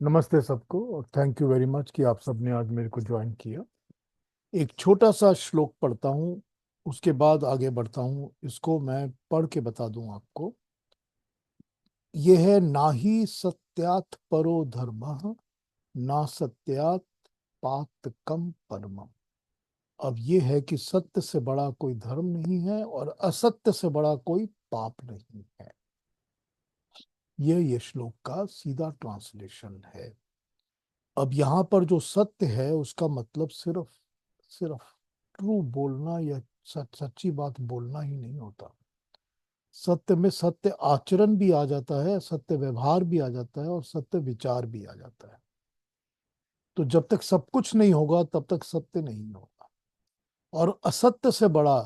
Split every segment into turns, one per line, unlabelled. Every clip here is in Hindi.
नमस्ते सबको और थैंक यू वेरी मच कि आप सबने आज मेरे को ज्वाइन किया। एक छोटा सा श्लोक पढ़ता हूँ, उसके बाद आगे बढ़ता हूँ। इसको मैं पढ़ के बता दूं आपको। ये है, ना ही सत्यात परो धर्मः, ना सत्यात पातकम परमम। अब ये है कि सत्य से बड़ा कोई धर्म नहीं है और असत्य से बड़ा कोई पाप नहीं है। ये श्लोक का सीधा ट्रांसलेशन है। अब यहाँ पर जो सत्य है उसका मतलब सिर्फ सिर्फ ट्रू बोलना या सच्ची बात बोलना ही नहीं होता। सत्य में सत्य आचरण भी आ जाता है, सत्य व्यवहार भी आ जाता है और सत्य विचार भी आ जाता है। तो जब तक सब कुछ नहीं होगा तब तक सत्य नहीं होगा। और असत्य से बड़ा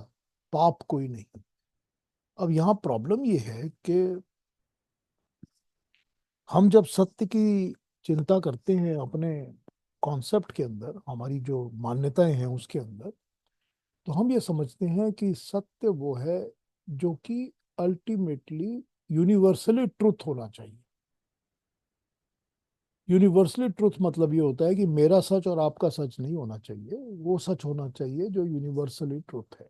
पाप कोई नहीं। अब यहाँ प्रॉब्लम ये है कि हम जब सत्य की चिंता करते हैं अपने कॉन्सेप्ट के अंदर, हमारी जो मान्यताएं हैं उसके अंदर, तो हम ये समझते हैं कि सत्य वो है जो कि अल्टीमेटली यूनिवर्सली ट्रुथ होना चाहिए। यूनिवर्सली ट्रुथ मतलब ये होता है कि मेरा सच और आपका सच नहीं होना चाहिए, वो सच होना चाहिए जो यूनिवर्सली ट्रुथ है।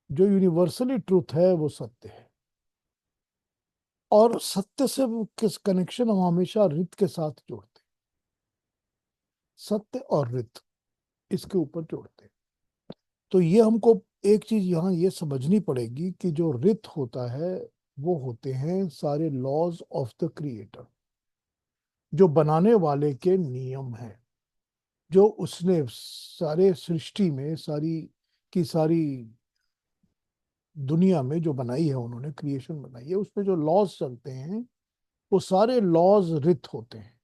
जो यूनिवर्सली ट्रुथ है वो सत्य है। और सत्य से वो किस कनेक्शन हम हमेशा रित के साथ जोड़ते हैं। सत्य और रित, इसके ऊपर जोड़ते हैं। तो ये हमको एक चीज यहाँ ये समझनी पड़ेगी कि जो रित होता है वो होते हैं सारे लॉज ऑफ द क्रिएटर, जो बनाने वाले के नियम हैं, जो उसने सारे सृष्टि में सारी की सारी दुनिया में जो बनाई है, उन्होंने क्रिएशन बनाई है, उसमें जो लॉज चलते हैं वो सारे लॉज रित होते हैं।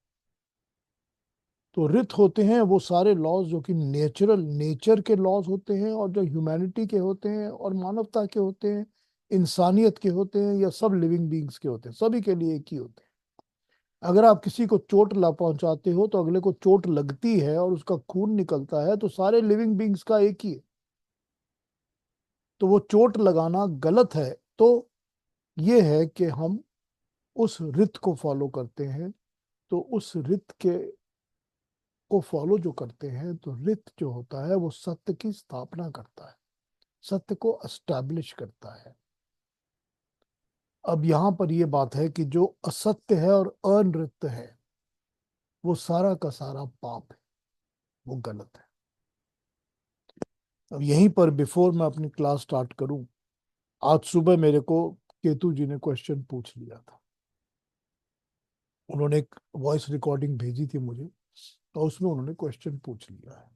तो रित होते हैं वो सारे लॉज जो कि नेचर के लॉज होते हैं और जो ह्यूमैनिटी के होते हैं और मानवता के होते हैं, इंसानियत के होते हैं या सब लिविंग बींग्स के होते हैं, सभी के लिए एक ही होते हैं। अगर आप किसी को चोट ला पहुंचाते हो तो अगले को चोट लगती है और उसका खून निकलता है, तो सारे लिविंग बींग्स का एक ही है। तो वो चोट लगाना गलत है। तो ये है कि हम उस रित को फॉलो करते हैं। तो उस रित के को फॉलो जो करते हैं, तो रित जो होता है वो सत्य की स्थापना करता है, सत्य को एस्टैब्लिश करता है। अब यहाँ पर ये बात है कि जो असत्य है और अनृत्य है वो सारा का सारा पाप है, वो गलत है। अब यहीं पर बिफोर मैं अपनी क्लास स्टार्ट करूं, आज सुबह मेरे को केतु जी ने क्वेश्चन पूछ लिया था। उन्होंने एक वॉइस रिकॉर्डिंग भेजी थी मुझे, तो उसमें उन्होंने क्वेश्चन पूछ लिया है।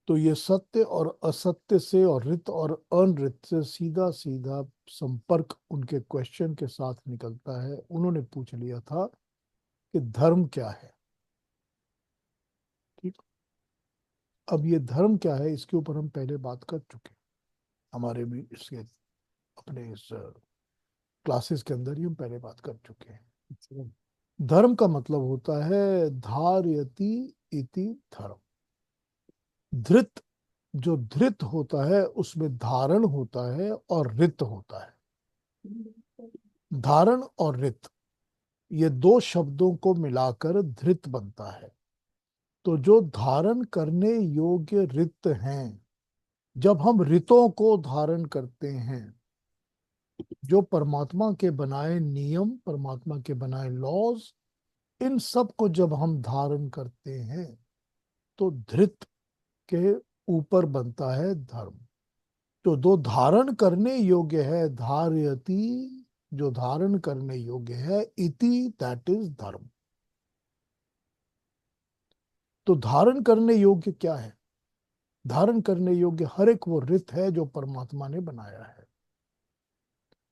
तो ये सत्य और असत्य से और रित और अनृत से सीधा सीधा संपर्क उनके क्वेश्चन के साथ निकलता है। उन्होंने पूछ लिया था कि धर्म क्या है। ठीक। अब ये धर्म क्या है इसके ऊपर हम पहले बात कर चुके हैं। हमारे भी इसके अपने इस क्लासेस के अंदर ही हम पहले बात कर चुके हैं। धर्म का मतलब होता है धारयति इति धर्म। धृत, जो धृत होता है उसमें धारण होता है और रित होता है। धारण और रित, ये दो शब्दों को मिलाकर धृत बनता है। तो जो धारण करने योग्य रित हैं, जब हम रितों को धारण करते हैं, जो परमात्मा के बनाए नियम, परमात्मा के बनाए लॉज, इन सब को जब हम धारण करते हैं तो धृत के ऊपर बनता है धर्म। तो दो धारण करने योग्य है, धारयति, जो धारण करने योग्य है, इति, दैट इज धर्म। तो धारण करने योग्य क्या है? धारण करने योग्य हर एक वो रित है जो परमात्मा ने बनाया है।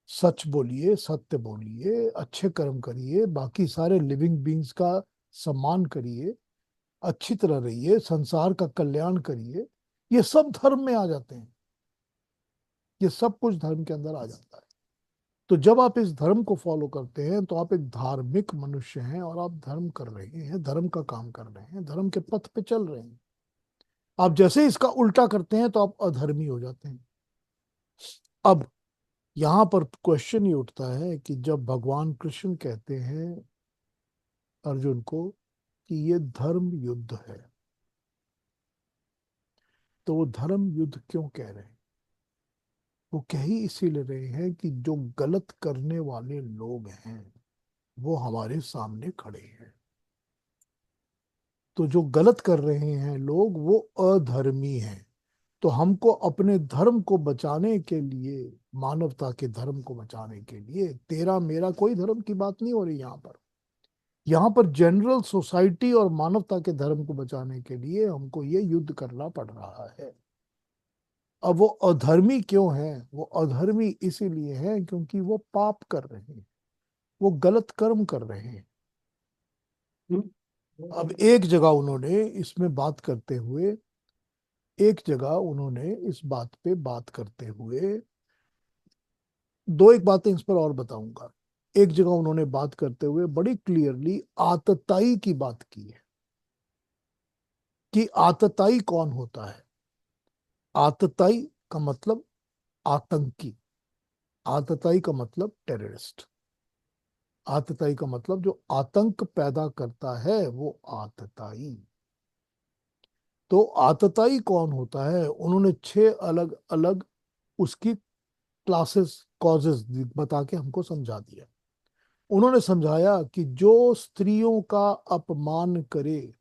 सच बोलिए, सत्य बोलिए, अच्छे कर्म करिए, बाकी सारे लिविंग बींग्स का सम्मान करिए, अच्छी तरह रहिए, संसार का कल्याण करिए। ये सब धर्म में आ जाते हैं। ये सब कुछ धर्म के अंदर आ जाता है। तो जब आप इस धर्म को फॉलो करते हैं तो आप एक धार्मिक मनुष्य हैं और आप धर्म कर रहे हैं, धर्म का काम कर रहे हैं, धर्म के पथ पे चल रहे हैं। आप जैसे ही इसका उल्टा करते हैं तो आप अधर्मी हो जाते हैं। अब यहाँ पर क्वेश्चन ये उठता है कि जब भगवान कृष्ण कहते हैं अर्जुन को कि ये धर्म युद्ध है। तो वो धर्म युद्ध क्यों कह रहे हैं? वो कह ही इसीलिए रहे हैं कि जो गलत करने वाले लोग हैं वो हमारे सामने खड़े हैं। तो जो गलत कर रहे हैं लोग वो अधर्मी हैं। तो हमको अपने धर्म को बचाने के लिए, मानवता के धर्म को बचाने के लिए, तेरा मेरा कोई धर्म की बात नहीं हो रही यहाँ पर। यहाँ पर जनरल सोसाइटी और मानवता के धर्म को बचाने के लिए हमको ये युद्ध करना पड़ रहा है। अब वो अधर्मी क्यों है? वो अधर्मी इसीलिए है क्योंकि वो पाप कर रहे हैं, वो गलत कर्म कर रहे हैं। अब एक जगह उन्होंने इसमें बात करते हुए, एक जगह उन्होंने इस बात पे बात करते हुए, दो एक बातें इस पर और बताऊंगा। एक जगह उन्होंने बात करते हुए बड़ी क्लियरली आतताई की बात की है कि आतताई कौन होता है। आतताई का मतलब आतंकी, आतताई का मतलब टेररिस्ट, आतताई का मतलब जो आतंक पैदा करता है वो आतताई। तो आतताई कौन होता है? उन्होंने 6 अलग अलग उसकी क्लासेस, कॉजेस बता के हमको समझा दिया। उन्होंने समझाया कि जो स्त्रियों का अपमान करे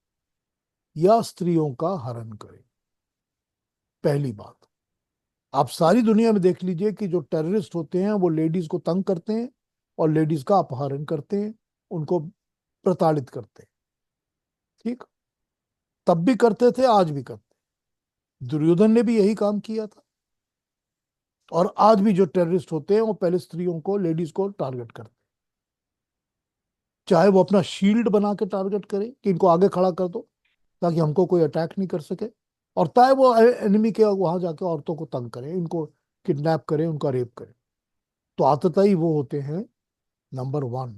या स्त्रियों का हरण करे, पहली बात। आप सारी दुनिया में देख लीजिए कि जो टेररिस्ट होते हैं वो लेडीज को तंग करते हैं और लेडीज का अपहरण करते हैं, उनको प्रताड़ित करते हैं। ठीक, तब भी करते थे, आज भी करते। दुर्योधन ने भी यही काम किया था। और आज भी जो टेररिस्ट होते हैं वो पहले स्त्रियों को, लेडीज को टारगेट करते हैं। चाहे वो अपना शील्ड बना के टारगेट करे कि इनको आगे खड़ा कर दो ताकि हमको कोई अटैक नहीं कर सके, और चाहे वो एनिमी के वहां जाके औरतों को तंग करें, इनको किडनैप करें, उनका रेप करें। तो आतताई वो होते हैं, नंबर 1।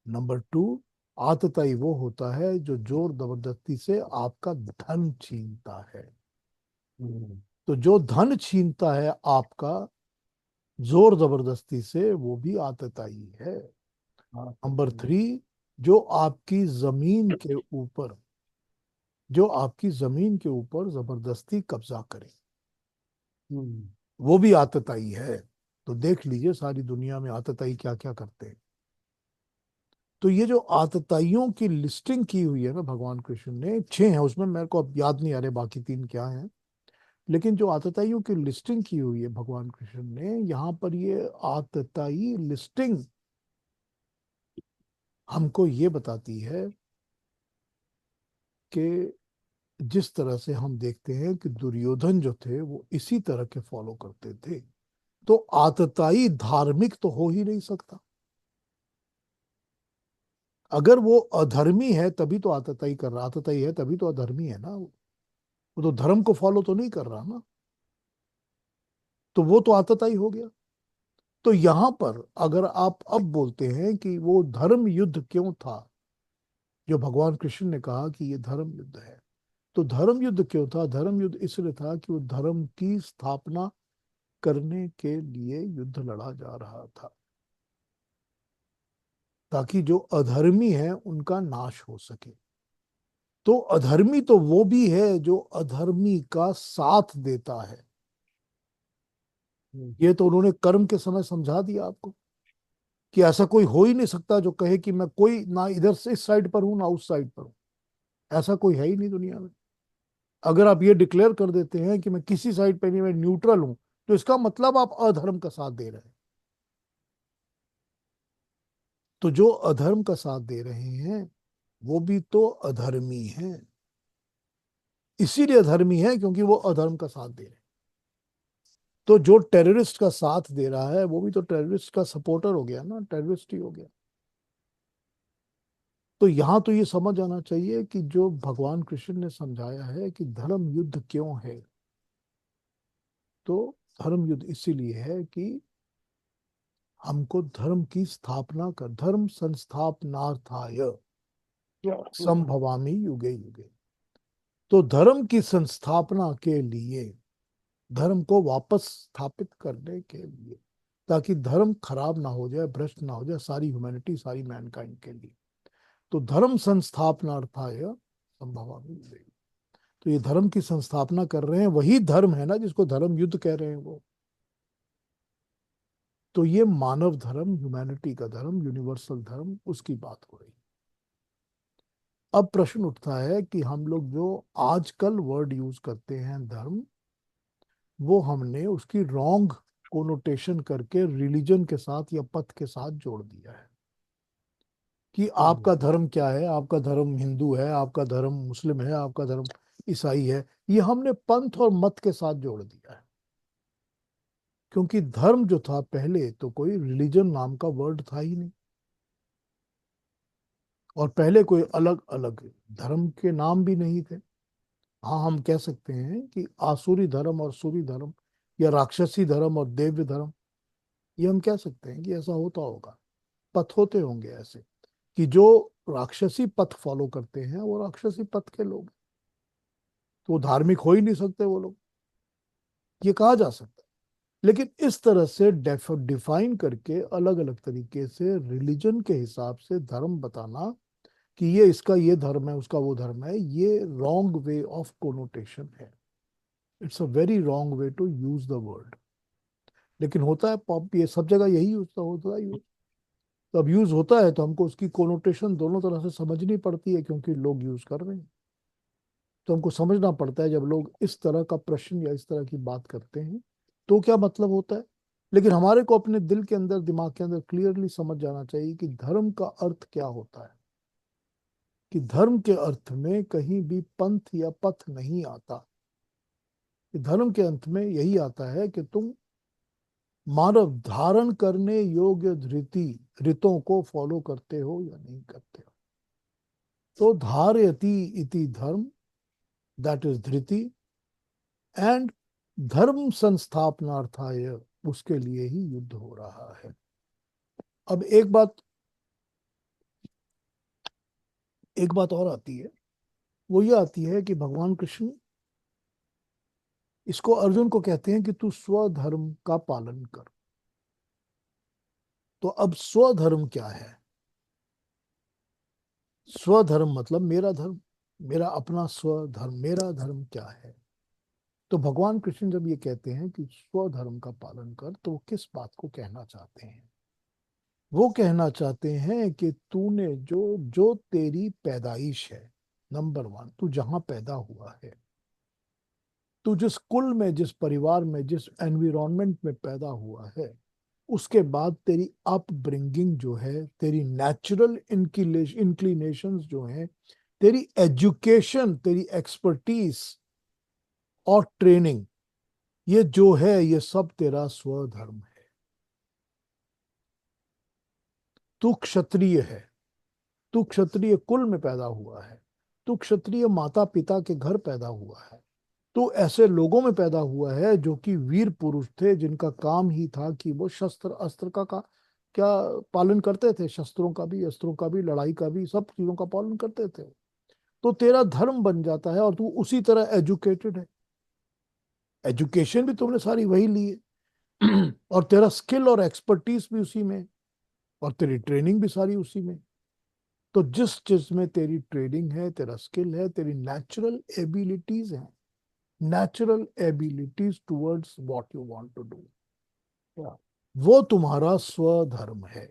नंबर 2, आतताई वो होता है जो जोर जबरदस्ती से आपका धन छीनता है। तो जो धन छीनता है आपका जोर जबरदस्ती से, वो भी आतताई है। नंबर 3, जो आपकी जमीन के ऊपर, जो आपकी जमीन के ऊपर जबरदस्ती कब्जा करे, वो भी आतताई है। तो देख लीजिए सारी दुनिया में आतताई क्या क्या करते हैं। तो ये जो आतताइयों की लिस्टिंग की हुई है ना भगवान कृष्ण ने, 6 है उसमें, मेरे को अब याद नहीं आ रहे बाकी 3 क्या हैं। लेकिन जो आतताइयों की लिस्टिंग की हुई है भगवान कृष्ण ने यहाँ पर, ये आतताई लिस्टिंग हमको ये बताती है कि जिस तरह से हम देखते हैं कि दुर्योधन जो थे वो इसी तरह के फॉलो करते थे, तो आतताई धार्मिक तो हो ही नहीं सकता। अगर वो अधर्मी है तभी तो आतताई कर रहा, आतताई है तभी तो अधर्मी है ना वो तो धर्म को फॉलो तो नहीं कर रहा ना, तो वो तो आतताई हो गया। तो यहां पर अगर आप अब बोलते हैं कि वो धर्म युद्ध क्यों था, जो भगवान कृष्ण ने कहा कि ये धर्म युद्ध है, तो धर्म युद्ध क्यों था? धर्म युद्ध इसलिए था कि वो धर्म की स्थापना करने के लिए युद्ध लड़ा जा रहा था, ताकि जो अधर्मी है उनका नाश हो सके। तो अधर्मी तो वो भी है जो अधर्मी का साथ देता है। ये तो उन्होंने कर्म के समय समझा दिया आपको कि ऐसा कोई हो ही नहीं सकता जो कहे कि मैं कोई ना इधर से इस साइड पर हूं ना उस साइड पर हूं। ऐसा कोई है ही नहीं दुनिया में। अगर आप ये डिक्लेयर कर देते हैं कि मैं किसी साइड पे नहीं, मैं न्यूट्रल हूं, तो इसका मतलब आप अधर्म का साथ दे रहे हैं। तो जो अधर्म का साथ दे रहे हैं वो भी तो अधर्मी हैं। इसीलिए अधर्मी है क्योंकि वो अधर्म का साथ दे रहे हैं। तो जो टेररिस्ट का साथ दे रहा है वो भी तो टेररिस्ट का सपोर्टर हो गया ना, टेररिस्ट ही हो गया। तो यहां तो ये समझ आना चाहिए कि जो भगवान कृष्ण ने समझाया है कि धर्म युद्ध क्यों है, तो धर्म युद्ध इसीलिए है कि हमको धर्म की स्थापना कर, धर्म संस्थापनार्थाय संभवामि युगे युगे। तो धर्म की संस्थापना के लिए, धर्म को वापस स्थापित करने के लिए, ताकि धर्म खराब ना हो जाए, भ्रष्ट ना हो जाए, सारी ह्यूमैनिटी, सारी मैनकाइंड के लिए। तो धर्म संस्थापनार्थाय संभवामि युद्धे। तो ये धर्म की संस्थापना कर रहे हैं, वही धर्म है ना जिसको धर्म युद्ध कह रहे हैं वो। तो ये मानव धर्म, ह्यूमैनिटी का धर्म, यूनिवर्सल धर्म, उसकी बात हो रही। अब प्रश्न उठता है कि हम लोग जो आजकल वर्ड यूज करते हैं धर्म, वो हमने उसकी रॉन्ग कोनोटेशन करके रिलीजन के साथ या पथ के साथ जोड़ दिया है कि आपका धर्म क्या है, आपका धर्म हिंदू है, आपका धर्म मुस्लिम है, आपका धर्म ईसाई है। ये हमने पंथ और मत के साथ जोड़ दिया है, क्योंकि धर्म जो था पहले तो कोई रिलीजन नाम का वर्ड था ही नहीं, और पहले कोई अलग अलग धर्म के नाम भी नहीं थे। हाँ, हम कह सकते हैं कि आसुरी धर्म और सूरी धर्म, या राक्षसी धर्म और देव्य धर्म, ये हम कह सकते हैं कि ऐसा होता होगा। पथ होते होंगे ऐसे कि जो राक्षसी पथ फॉलो करते हैं वो राक्षसी पथ के लोग, तो वो धार्मिक हो ही नहीं सकते वो लोग, ये कहा जा सकता है। लेकिन इस तरह से डिफाइन करके अलग अलग तरीके से रिलीजन के हिसाब से धर्म बताना कि ये इसका ये धर्म है, उसका वो धर्म है, ये रॉन्ग वे ऑफ कोनोटेशन है। It's a very wrong way to use the word. लेकिन होता है पॉप, ये सब जगह यही होता है यूज। तो अब यूज होता है तो हमको उसकी कोनोटेशन दोनों तरह से समझनी पड़ती है, क्योंकि लोग यूज कर रहे हैं। तो हमको समझना पड़ता है जब लोग इस तरह का प्रश्न या इस तरह की बात करते हैं तो क्या मतलब होता है। लेकिन हमारे को अपने दिल के अंदर, दिमाग के अंदर क्लियरली समझ जाना चाहिए कि धर्म का अर्थ क्या होता है, कि धर्म के अर्थ में कहीं भी पंथ या पथ नहीं आता। कि धर्म के अंत में यही आता है कि तुम मानव धारण करने योग्य धृति ऋतों को फॉलो करते हो या नहीं करते हो। तो धारयति इति धर्म, दैट इज धृति, एंड धर्म संस्थापनार्थाय, उसके लिए ही युद्ध हो रहा है। अब एक बात और आती है, वो ये आती है कि भगवान कृष्ण इसको अर्जुन को कहते हैं कि तू स्वधर्म का पालन कर। तो अब स्वधर्म क्या है? स्वधर्म मतलब मेरा धर्म, मेरा अपना स्वधर्म, मेरा धर्म क्या है? तो भगवान कृष्ण जब ये कहते हैं कि स्वधर्म का पालन कर, तो वो किस बात को कहना चाहते हैं? वो कहना चाहते हैं कि तूने जो जो तेरी पैदाइश है, नंबर वन, तू जहां पैदा हुआ है, तू जिस कुल में, जिस परिवार में, जिस एनवायरनमेंट में पैदा हुआ है, उसके बाद तेरी अपब्रिंगिंग जो है, तेरी नेचुरल इंक्लिनेशंस जो हैं, तेरी एजुकेशन, तेरी एक्सपर्टीज और ट्रेनिंग, ये जो है ये सब तेरा स्वधर्म है। तू क्षत्रिय है, तू क्षत्रिय कुल में पैदा हुआ है, तू क्षत्रिय माता पिता के घर पैदा हुआ है, तो ऐसे लोगों में पैदा हुआ है जो कि वीर पुरुष थे, जिनका काम ही था कि वो शस्त्र अस्त्र का क्या पालन करते थे, शस्त्रों का भी, अस्त्रों का भी, लड़ाई का भी, सब चीजों का पालन करते थे। तो तेरा धर्म बन जाता है, और तू उसी तरह एजुकेटेड है, एजुकेशन भी तुमने सारी वही ली है और तेरा स्किल और एक्सपर्टीज भी उसी में, और तेरी ट्रेनिंग भी सारी उसी में। तो जिस चीज में तेरी ट्रेनिंग है, तेरा स्किल है, तेरी नेचुरल एबिलिटीज है, natural abilities towards what you want to do, वो तुम्हारा स्वधर्म है।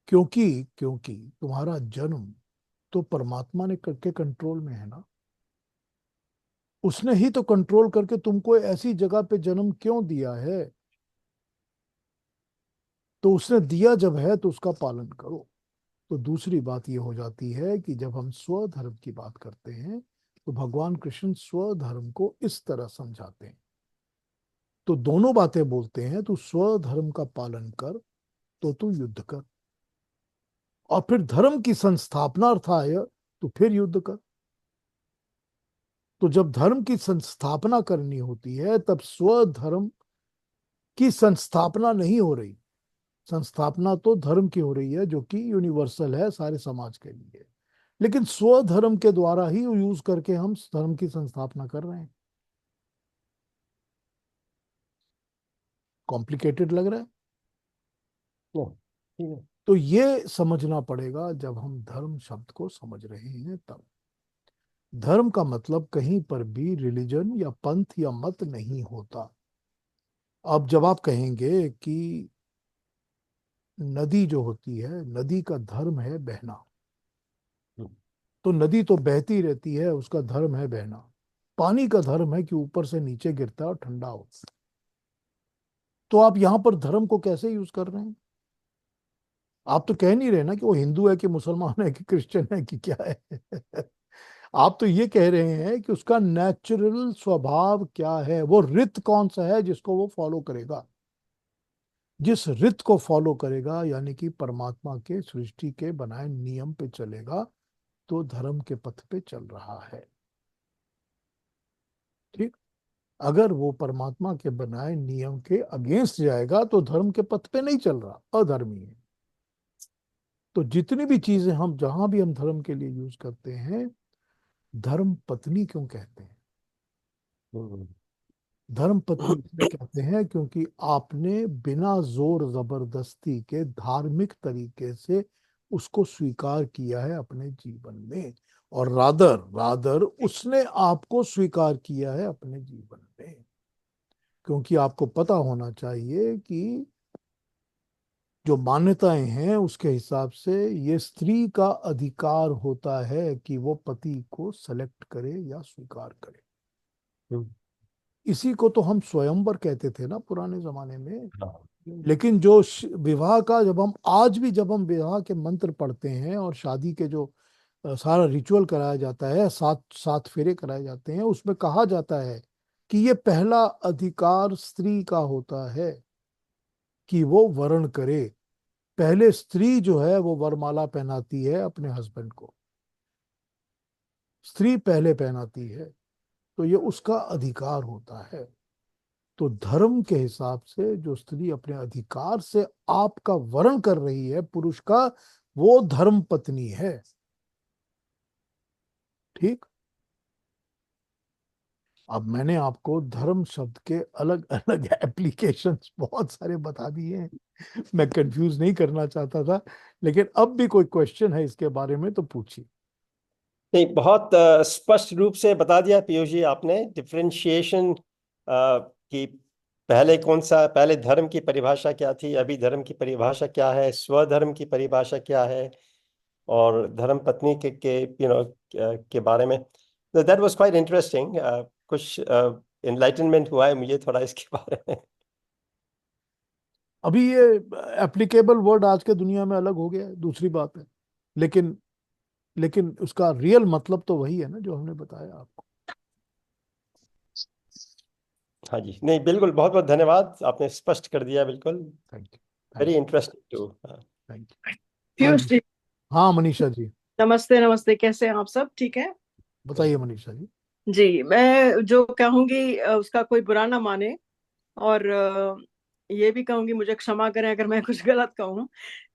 क्योंकि क्योंकि तुम्हारा जन्म तो परमात्मा ने करके कंट्रोल में है ना। उसने ही तो कंट्रोल करके तुमको ऐसी जगह पे जन्म क्यों दिया है। तो उसने दिया जब है तो उसका पालन करो। तो दूसरी बात ये हो जाती है कि जब हम स्वधर्म की बात करते हैं तो भगवान कृष्ण स्वधर्म को इस तरह समझाते हैं। तो दोनों बातें बोलते हैं, तू स्वधर्म का पालन कर तो तू युद्ध कर, और फिर धर्म की संस्थापनार्थाय तो फिर युद्ध कर। तो जब धर्म की संस्थापना करनी होती है तब स्वधर्म की संस्थापना नहीं हो रही। संस्थापना तो धर्म की हो रही है जो कि यूनिवर्सल है सारे समाज के लिए, लेकिन स्वधर्म के द्वारा ही यूज करके हम धर्म की संस्थापना कर रहे हैं। कॉम्प्लिकेटेड लग रहा है?
नहीं, ठीक है।
तो ये समझना पड़ेगा जब हम धर्म शब्द को समझ रहे हैं तब। धर्म का मतलब कहीं पर भी रिलीजन या पंथ या मत नहीं होता। अब जब आप कहेंगे कि नदी जो होती है, नदी का धर्म है बहना, तो नदी तो बहती रहती है, उसका धर्म है बहना। पानी का धर्म है कि ऊपर से नीचे गिरता है और ठंडा होता है। तो आप यहां पर धर्म को कैसे यूज कर रहे हैं? आप तो कह नहीं रहे ना कि वो हिंदू है कि मुसलमान है कि क्रिश्चियन है कि क्या है। आप तो ये कह रहे हैं कि उसका नेचुरल स्वभाव क्या है, वो रित कौन सा है जिसको वो फॉलो करेगा। जिस रित को फॉलो करेगा, यानी कि परमात्मा के सृष्टि के बनाए नियम पे चलेगा, तो धर्म के पथ पे चल रहा है। ठीक। अगर वो परमात्मा के बनाए नियम के अगेंस्ट जाएगा तो धर्म के पथ पे नहीं चल रहा, अधर्मी है। तो जितनी भी चीजें हम जहां भी हम धर्म के लिए यूज करते हैं, धर्म पत्नी क्यों कहते हैं?
हम्म।
धर्म पत्नी इसलिए कहते हैं क्योंकि आपने बिना जोर जबरदस्ती के धार्मिक तरीके से उसको स्वीकार किया है अपने जीवन में, और रादर रादर उसने आपको स्वीकार किया है अपने जीवन में। क्योंकि आपको पता होना चाहिए कि जो मान्यताएं हैं उसके हिसाब से ये स्त्री का अधिकार होता है कि वो पति को सेलेक्ट करे या स्वीकार करे।
हम्म।
इसी को तो हम स्वयंवर कहते थे ना पुराने जमाने में।
हाँ।
लेकिन जो विवाह का, जब हम आज भी जब हम विवाह के मंत्र पढ़ते हैं और शादी के जो सारा रिचुअल कराया जाता है, सात सात फेरे कराए जाते हैं, उसमें कहा जाता है कि ये पहला अधिकार स्त्री का होता है कि वो वर्ण करे। पहले स्त्री जो है वो वरमाला पहनाती है अपने हस्बैंड को, स्त्री पहले पहनाती है, तो ये उसका अधिकार होता है। तो धर्म के हिसाब से जो स्त्री अपने अधिकार से आपका वर्ण कर रही है पुरुष का, वो धर्म पत्नी है। ठीक। अब मैंने आपको धर्म शब्द के अलग अलग एप्लीकेशंस बहुत सारे बता दिए हैं। मैं कंफ्यूज नहीं करना चाहता था, लेकिन अब भी कोई क्वेश्चन है इसके बारे में तो पूछिए।
नहीं, बहुत स्पष्ट रूप से बता दिया पीयूष जी आपने डिफरेंशिएशन की। पहले कौन सा, पहले धर्म की परिभाषा क्या थी, अभी धर्म की परिभाषा क्या है, स्वधर्म की परिभाषा क्या है, और धर्म पत्नी के के बारे में। That was quite interesting. कुछ एनलाइटनमेंट हुआ है मुझे थोड़ा इसके बारे में।
अभी ये एप्लीकेबल वर्ड आज के दुनिया में अलग हो गया है, दूसरी बात है। लेकिन लेकिन उसका रियल मतलब तो वही है ना जो हमने बताया आपको।
हाँ जी, नहीं बिल्कुल, बहुत बहुत धन्यवाद, आपने स्पष्ट कर दिया बिल्कुल।
Thank you.
Very
thank you.
Interesting too.
Thank you. हाँ
पीयूष
जी।
जी,
हाँ मनीषा जी।
नमस्ते। नमस्ते, कैसे हैं आप? सब ठीक है?
बताइए मनीषा जी।
जी, मैं जो कहूंगी उसका कोई बुरा ना माने, और ये भी कहूंगी मुझे क्षमा करें अगर मैं कुछ गलत कहूं।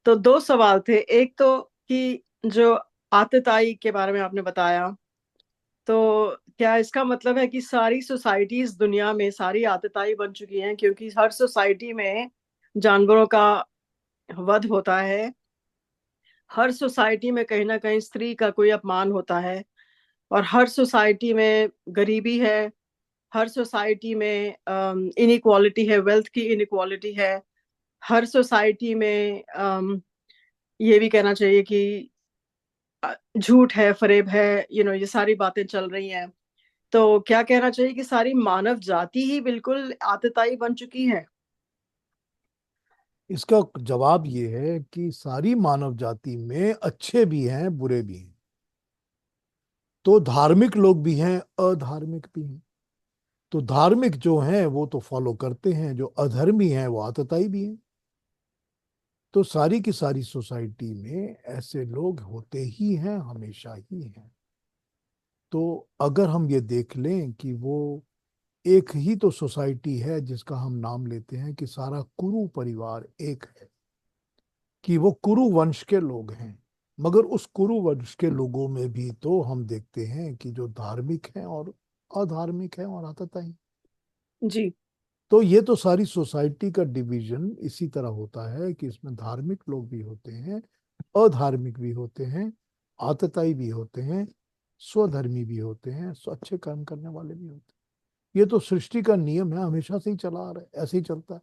तो दो सवाल थे। एक तो कि जो आतताई के बारे में आपने बताया, तो क्या इसका मतलब है कि सारी सोसाइटीज दुनिया में सारी आतताई बन चुकी हैं? क्योंकि हर सोसाइटी में जानवरों का वध होता है, हर सोसाइटी में कहीं ना कहीं स्त्री का कोई अपमान होता है, और हर सोसाइटी में गरीबी है, हर सोसाइटी में इनइक्वालिटी है, वेल्थ की इनइक्वालिटी है, हर सोसाइटी में ये भी कहना चाहिए कि झूठ है, फरेब है, ये सारी बातें चल रही हैं। तो क्या कहना चाहिए कि सारी मानव जाति ही बिल्कुल आतताई बन चुकी है?
इसका जवाब ये है कि सारी मानव जाति में अच्छे भी हैं बुरे भी हैं। तो धार्मिक लोग भी हैं, अधार्मिक भी हैं। तो धार्मिक जो हैं वो तो फॉलो करते हैं, जो अधर्मी हैं वो आतताई भी हैं। तो सारी की सारी सोसाइटी में ऐसे लोग होते ही हैं, हमेशा ही हैं। तो अगर हम ये देख लें कि वो एक ही तो सोसाइटी है जिसका हम नाम लेते हैं कि सारा कुरु परिवार एक है, कि वो कुरु वंश के लोग हैं, मगर उस कुरु वंश के लोगों में भी तो हम देखते हैं कि जो धार्मिक हैं और अधार्मिक हैं और आतताई।
जी।
तो ये तो सारी सोसाइटी का डिवीजन इसी तरह होता है कि इसमें धार्मिक लोग भी होते हैं, अधार्मिक भी होते हैं, आतताई भी होते हैं, स्वधर्मी भी होते हैं, अच्छे कर्म करने वाले भी होते हैं। ये तो सृष्टि का नियम है, हमेशा से ही चला आ रहा है, ऐसे ही चलता है।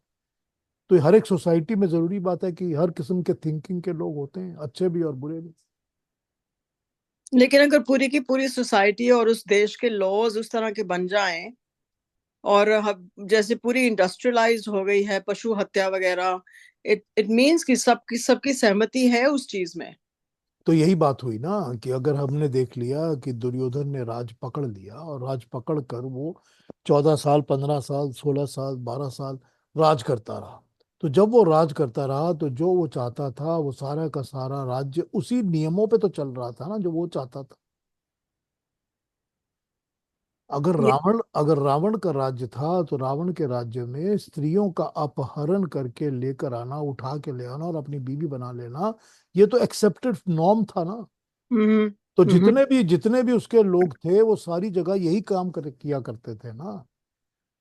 तो हर एक सोसाइटी में जरूरी बात है कि हर किस्म के थिंकिंग के लोग होते हैं, अच्छे भी और बुरे भी।
लेकिन अगर पूरी की पूरी सोसाइटी और उस देश के लॉज उस तरह के बन जाएं, और जैसे पूरी इंडस्ट्रियलाइज्ड हो गई है, पशु हत्या वगैरह, इट मीन्स कि सबकी सबकी सहमति है उस चीज में।
तो यही बात हुई ना कि अगर हमने देख लिया कि दुर्योधन ने राज पकड़ लिया और राज पकड़ कर वो 14 साल, 15 साल, 16 साल, 12 साल राज करता रहा, तो जब वो राज करता रहा तो जो वो चाहता था वो सारा का सारा राज्य उसी नियमों पे तो चल रहा था ना जो वो चाहता था।
ये
अगर रावण का राज्य था तो रावण के राज्य में स्त्रियों का अपहरण करके लेकर आना, उठा के ले आना और अपनी बीवी बना लेना, ये तो एक्सेप्टेड नॉर्म था ना।
हम्म
तो
हम्म
जितने भी उसके लोग थे वो सारी जगह यही काम किया करते थे ना।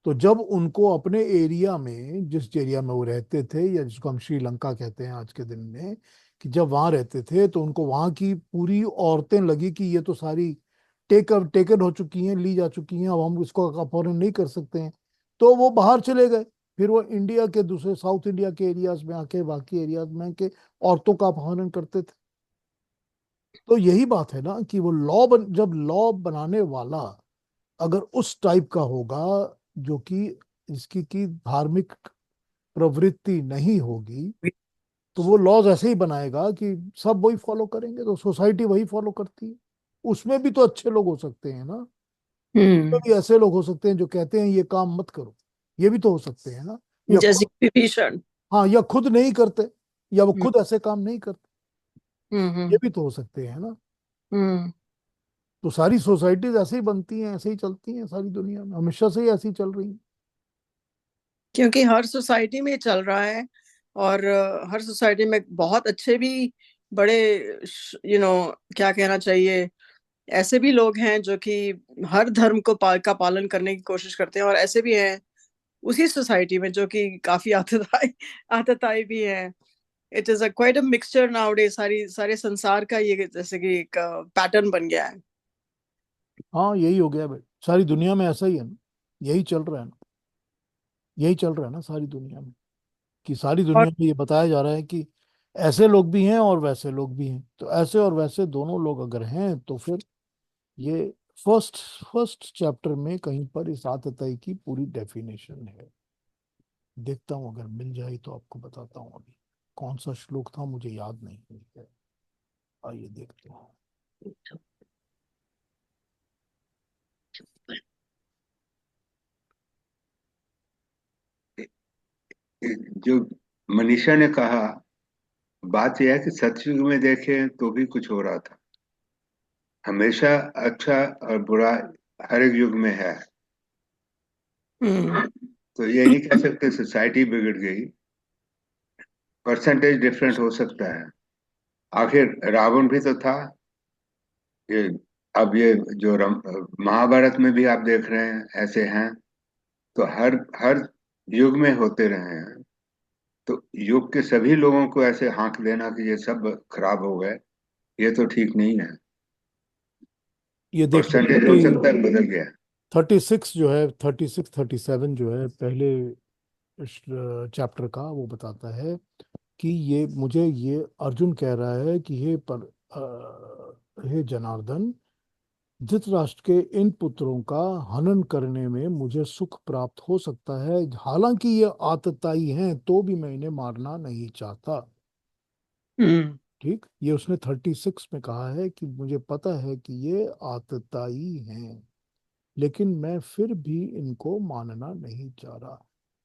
तो जब उनको अपने एरिया में, जिस एरिया में वो रहते थे या जिसको हम श्रीलंका कहते हैं आज के दिन में, कि जब वहां रहते थे तो उनको वहां की पूरी औरतें लगी कि ये तो सारी टेकन हो चुकी हैं, ली जा चुकी हैं, अब हम इसको अपहरण नहीं कर सकते हैं। तो वो बाहर चले गए। फिर वो इंडिया के दूसरे साउथ इंडिया के एरियाज में आके, बाकी एरियाज में आके औरतों का अपहरण करते थे। तो यही बात है ना कि वो जब लॉ बनाने वाला अगर उस टाइप का होगा जो कि इसकी की धार्मिक प्रवृत्ति नहीं होगी, तो वो लॉज ऐसे ही बनाएगा कि सब वही फॉलो करेंगे, तो सोसाइटी वही फॉलो करती है। उसमें भी तो अच्छे लोग हो सकते हैं ना, उसमें भी ऐसे लोग हो सकते हैं जो कहते हैं ये काम मत करो, ये भी तो हो सकते हैं ना। या
जैसे
खुद,
विभीषण।
हाँ, या खुद नहीं करते, या वो
हम्म
खुद ऐसे काम नहीं करते, ये
हम्म
भी तो हो सकते हैं ना।
हम्म
तो सारी सोसाइटीज ऐसे ही बनती हैं, ऐसे ही चलती हैं, सारी दुनिया में हमेशा से ही ऐसी चल रही हैं।
क्योंकि हर सोसाइटी में चल रहा है, और हर सोसाइटी में बहुत अच्छे भी, बड़े, क्या कहना चाहिए, ऐसे भी लोग हैं जो कि हर धर्म का पालन करने की कोशिश करते हैं, और ऐसे भी हैं उसी सोसाइटी में जो कि काफी आतताई आतताई भी हैं। It is a quite a mixture nowadays, सारे संसार का ये जैसे कि एक पैटर्न बन गया है।
हाँ, यही हो गया भाई, सारी दुनिया में ऐसा ही है ना, यही चल रहा है ना, यही चल रहा है ना सारी दुनिया में, कि सारी
और
दुनिया में ये बताया जा रहा है कि ऐसे लोग भी हैं और वैसे लोग भी हैं। तो ऐसे और वैसे दोनों लोग अगर हैं तो फिर ये फर्स्ट फर्स्ट चैप्टर में कहीं पर इस आतताई की पूरी डेफिनेशन है। देखता हूँ अगर मिल जाए तो आपको बताता हूँ। अभी कौन सा श्लोक था मुझे याद नहीं है, आइए देखते हैं।
जो मनीषा ने कहा, बात यह है कि सतयुग में देखें तो भी कुछ हो रहा था। हमेशा अच्छा और बुरा हर एक युग में है।
हम्म
तो ये नहीं कह सकते सोसाइटी बिगड़ गई। परसेंटेज डिफरेंट हो सकता है। आखिर रावण भी तो था। ये अब ये जो महाभारत में भी आप देख रहे हैं ऐसे हैं। तो हर हर युग में होते रहे हैं। तो युग के सभी लोगों को ऐसे हाँक देना कि ये सब खराब हो गए, ये तो ठीक नहीं है।
ये देखिए
परसेंटेज हो सकता है बदल गया।
36 जो है, 36 37 जो है पहले चैप्टर का, वो बताता है कि ये मुझे ये अर्जुन कह रहा है कि हे जनार्दन, धृतराष्ट्र के इन पुत्रों का हनन करने में मुझे सुख प्राप्त हो सकता है, हालांकि ये आतताई हैं तो भी मैं इन्हें मारना नहीं चाहता।
हम्म
ठीक, ये उसने 36 में कहा है कि मुझे पता है कि ये आतताई हैं, लेकिन मैं फिर भी इनको मानना नहीं चाह रहा।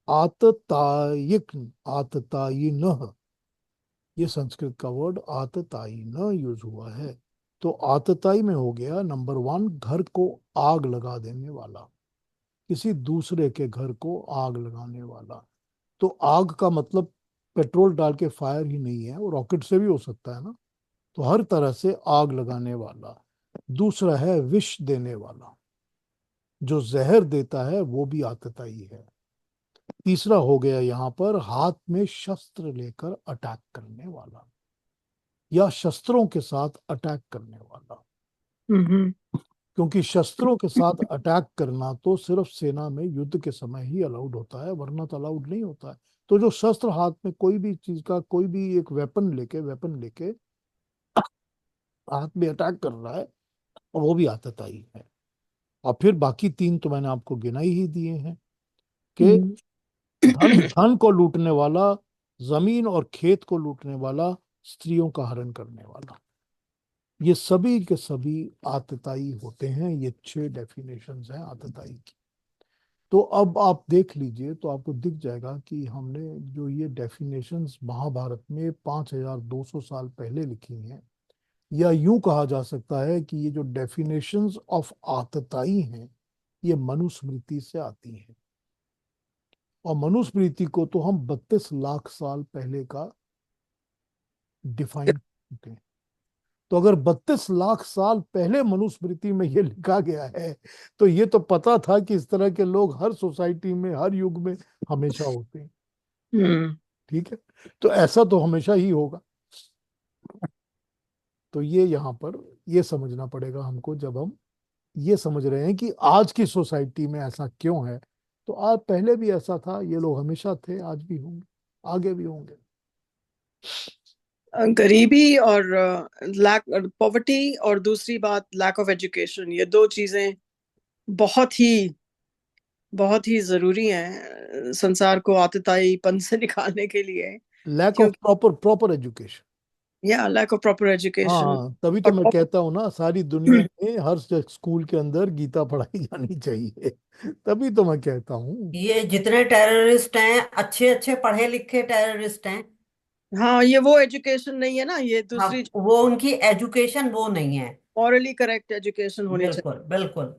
आततायिक, आततायिनः, ये संस्कृत का वर्ड आततायिन यूज हुआ है। तो आतताई में हो गया नंबर वन, घर को आग लगा देने वाला, किसी दूसरे के घर को आग लगाने वाला। तो आग का मतलब पेट्रोल डाल के फायर ही नहीं है, वो रॉकेट से भी हो सकता है ना। तो हर तरह से आग लगाने वाला। दूसरा है विष देने वाला, जो जहर देता है वो भी आतताई है। तीसरा हो गया यहाँ पर हाथ में शस्त्र लेकर अटैक करने वाला या शस्त्रों के साथ अटैक करने वाला।
हम्म।
क्योंकि शस्त्रों के साथ अटैक करना तो सिर्फ सेना में युद्ध के समय ही अलाउड होता है, वरना तो अलाउड नहीं होता है। तो जो शस्त्र हाथ में कोई भी चीज का कोई भी एक वेपन लेके हाथ में अटैक कर रहा है, वो भी आतताई है। और फिर बाकी तीन तो मैंने आपको गिनाई ही दिए हैं कि
हम्म।
धन धन को लूटने वाला, जमीन और खेत को लूटने वाला, स्त्रियों का हरण करने वाला, ये सभी के सभी आतताई होते हैं। ये 6 डेफिनेशंस हैं आतताई की। तो अब आप देख लीजिए तो आपको दिख जाएगा कि हमने जो ये डेफिनेशंस महाभारत में 5200 साल पहले लिखी हैं, या यूं कहा जा सकता है कि ये जो डेफिनेशंस ऑफ आतताई हैं, ये मनुस्मृति से आती हैं। और मनुस्मृति को तो हम 32 लाख साल पहले का डिफाइन करते हैं। तो अगर 32 लाख साल पहले मनुस्मृति में ये लिखा गया है, तो ये तो पता था कि इस तरह के लोग हर सोसाइटी में हर युग में हमेशा होते हैं।
हम्म।
ठीक है, तो ऐसा तो हमेशा ही होगा। तो ये यहाँ पर ये समझना पड़ेगा हमको, जब हम ये समझ रहे हैं कि आज की सोसाइटी में ऐसा क्यों है, तो आज पहले भी ऐसा था, ये लोग हमेशा थे, आज भी होंगे, आगे भी होंगे।
गरीबी और लैक पॉवर्टी, और दूसरी बात लैक ऑफ एजुकेशन, ये दो चीजें बहुत ही जरूरी हैं संसार को आतताईपन से निकालने के लिए।
लैक ऑफ
क्योंकि
प्रॉपर एजुकेशन।
या लैक ऑफ प्रॉपर एजुकेशन।
हाँ, तभी तो मैं कहता हूँ ना, सारी दुनिया में हर स्कूल के अंदर गीता पढ़ाई जानी चाहिए। तभी तो मैं कहता हूँ।
ये जितने टेररिस्ट हैं अच्छे अच्छे पढ़े लिखे टेररिस्ट हैं।
हाँ, ये वो एजुकेशन नहीं है ना, ये
हाँ,
दूसरी
वो उनकी एजुकेशन वो नहीं है।
मॉरली करेक्ट एजुकेशन होनी चाहिए।
बिल्कुल बिल्कुल।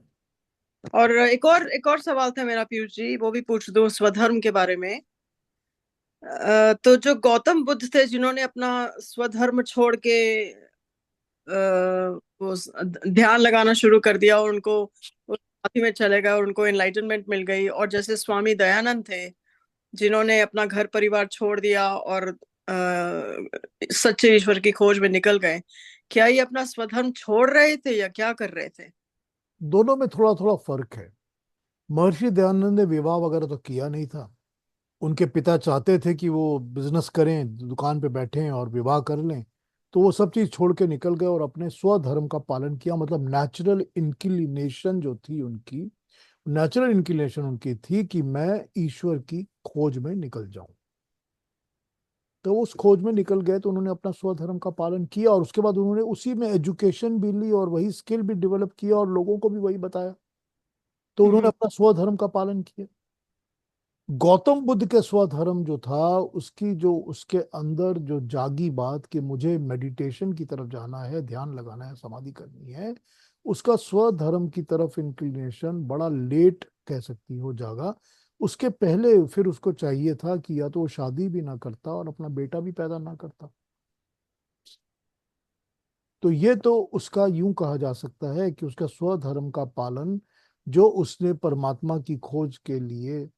और एक और सवाल था मेरा पीयूष जी, वो भी पूछ दूं स्वधर्म के बारे में। तो जो गौतम बुद्ध थे जिन्होंने अपना स्वधर्म छोड़ के वो ध्यान लगाना शुरू कर दिया, और उनको वो समाधि में चले गए और उनको एनलाइटनमेंट मिल गई, और जैसे स्वामी दयानंद थे जिन्होंने अपना घर परिवार छोड़ दिया और सच्चे ईश्वर की खोज में निकल गए, क्या ये अपना स्वधर्म छोड़ रहे थे या क्या कर रहे थे?
दोनों में थोड़ा थोड़ा फर्क है। महर्षि दयानंद ने विवाह वगैरह तो किया नहीं था। उनके पिता चाहते थे कि वो बिजनेस करें, दुकान पे बैठें और विवाह कर लें, तो वो सब चीज छोड़ के निकल गए और अपने स्वधर्म का पालन किया। मतलब नेचुरल इंक्लिनेशन उनकी थी कि मैं ईश्वर की खोज में निकल जाऊं। तो उस खोज में निकल गए, तो उन्होंने अपना स्वधर्म का पालन किया, और उसके बाद उन्होंने उसी में एजुकेशन भी ली और वही स्किल भी डेवलप किया और लोगों को भी वही बताया। तो उन्होंने
हम्म।
अपना स्वधर्म का पालन किया। गौतम बुद्ध के स्वधर्म जो था, उसकी जो उसके अंदर जो जागी बात कि मुझे मेडिटेशन की तरफ जाना है, ध्यान लगाना है, समाधि करनी है, उसका स्वधर्म की तरफ इंक्लिनेशन बड़ा लेट कह सकती हो जागा। उसके पहले फिर उसको चाहिए था कि या तो वो शादी भी ना करता और अपना बेटा भी पैदा ना करता। तो ये तो उसका यूं कहा जा सकता है कि उसका स्वधर्म का पालन, जो उसने परमात्मा की खोज के लिए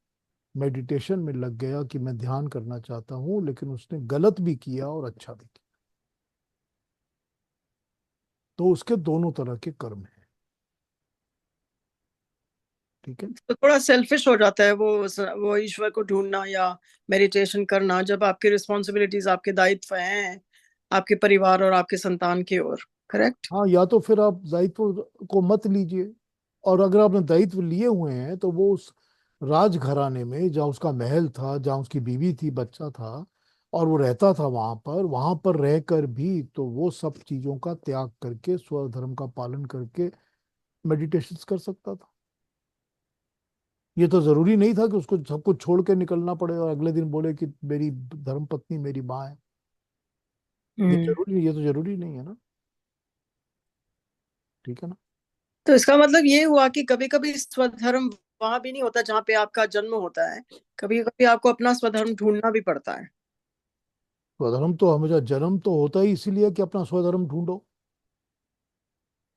मेडिटेशन में लग गया कि मैं ध्यान करना चाहता हूं, लेकिन उसने गलत भी किया और अच्छा भी किया। तो उसके दोनों तरह के कर्म हैं। ठीक है।
तो थोड़ा सेल्फिश हो जाता है वो ईश्वर को ढूंढना या मेडिटेशन करना, जब आपकी रिस्पॉन्सिबिलिटीज, आपके दायित्व हैं आपके परिवार और आपके संतान की ओर। करेक्ट।
हाँ, या तो फिर आप दायित्व को मत लीजिए, और अगर आपने दायित्व लिए हुए हैं तो वो उस राजघराने में जहाँ उसका महल था, जहाँ उसकी बीवी थी, बच्चा था, और वो रहता था वहां पर रहकर भी तो वो सब चीजों का त्याग करके स्वधर्म का पालन करके मेडिटेशन कर सकता था। ये तो जरूरी नहीं था कि उसको सब कुछ छोड़ के निकलना पड़े और अगले दिन बोले कि मेरी धर्म पत्नी मेरी माँ है।
हम्म।
ये तो जरूरी नहीं है ना। ठीक है ना।
तो इसका मतलब ये हुआ कि कभी कभी स्वधर्म वहां भी नहीं होता जहाँ पे आपका जन्म होता है, कभी कभी आपको अपना स्वधर्म ढूंढना भी पड़ता है।
स्वधर्म तो हमेशा, जन्म तो होता ही इसीलिए कि अपना स्वधर्म ढूंढो।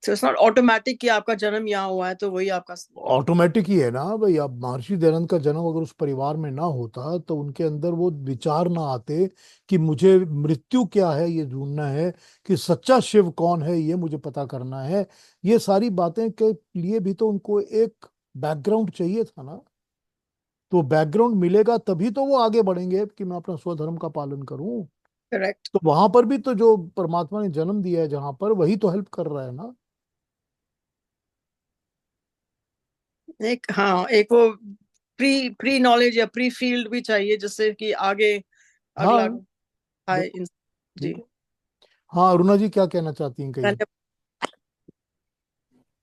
So it's not automatic कि आपका जन्म यहाँ हुआ है तो वही आपका
ऑटोमेटिक ही है ना भाई। अब महर्षि दयानंद का जन्म अगर उस परिवार में ना होता तो उनके अंदर वो विचार ना आते कि मुझे मृत्यु क्या है ये ढूंढना है, कि सच्चा शिव कौन है ये मुझे पता करना है। ये सारी बातें के लिए भी तो उनको एक बैकग्राउंड चाहिए था ना। तो बैकग्राउंड मिलेगा तभी तो वो आगे बढ़ेंगे कि मैं अपना स्वधर्म का पालन करूं।
करेक्ट।
तो वहां पर भी तो जो परमात्मा ने जन्म दिया है जहां पर, वही तो हेल्प कर रहा है ना।
एक हाँ, एक वो प्री प्री नॉलेज या प्री फील्ड भी चाहिए जिससे कि आगे अगला
हाँ
आए
बिल्कुल
जी।
बिल्कुल। हाँ अरुणा जी क्या कहना चाहती हैं, कहिए।
धन्यवाद।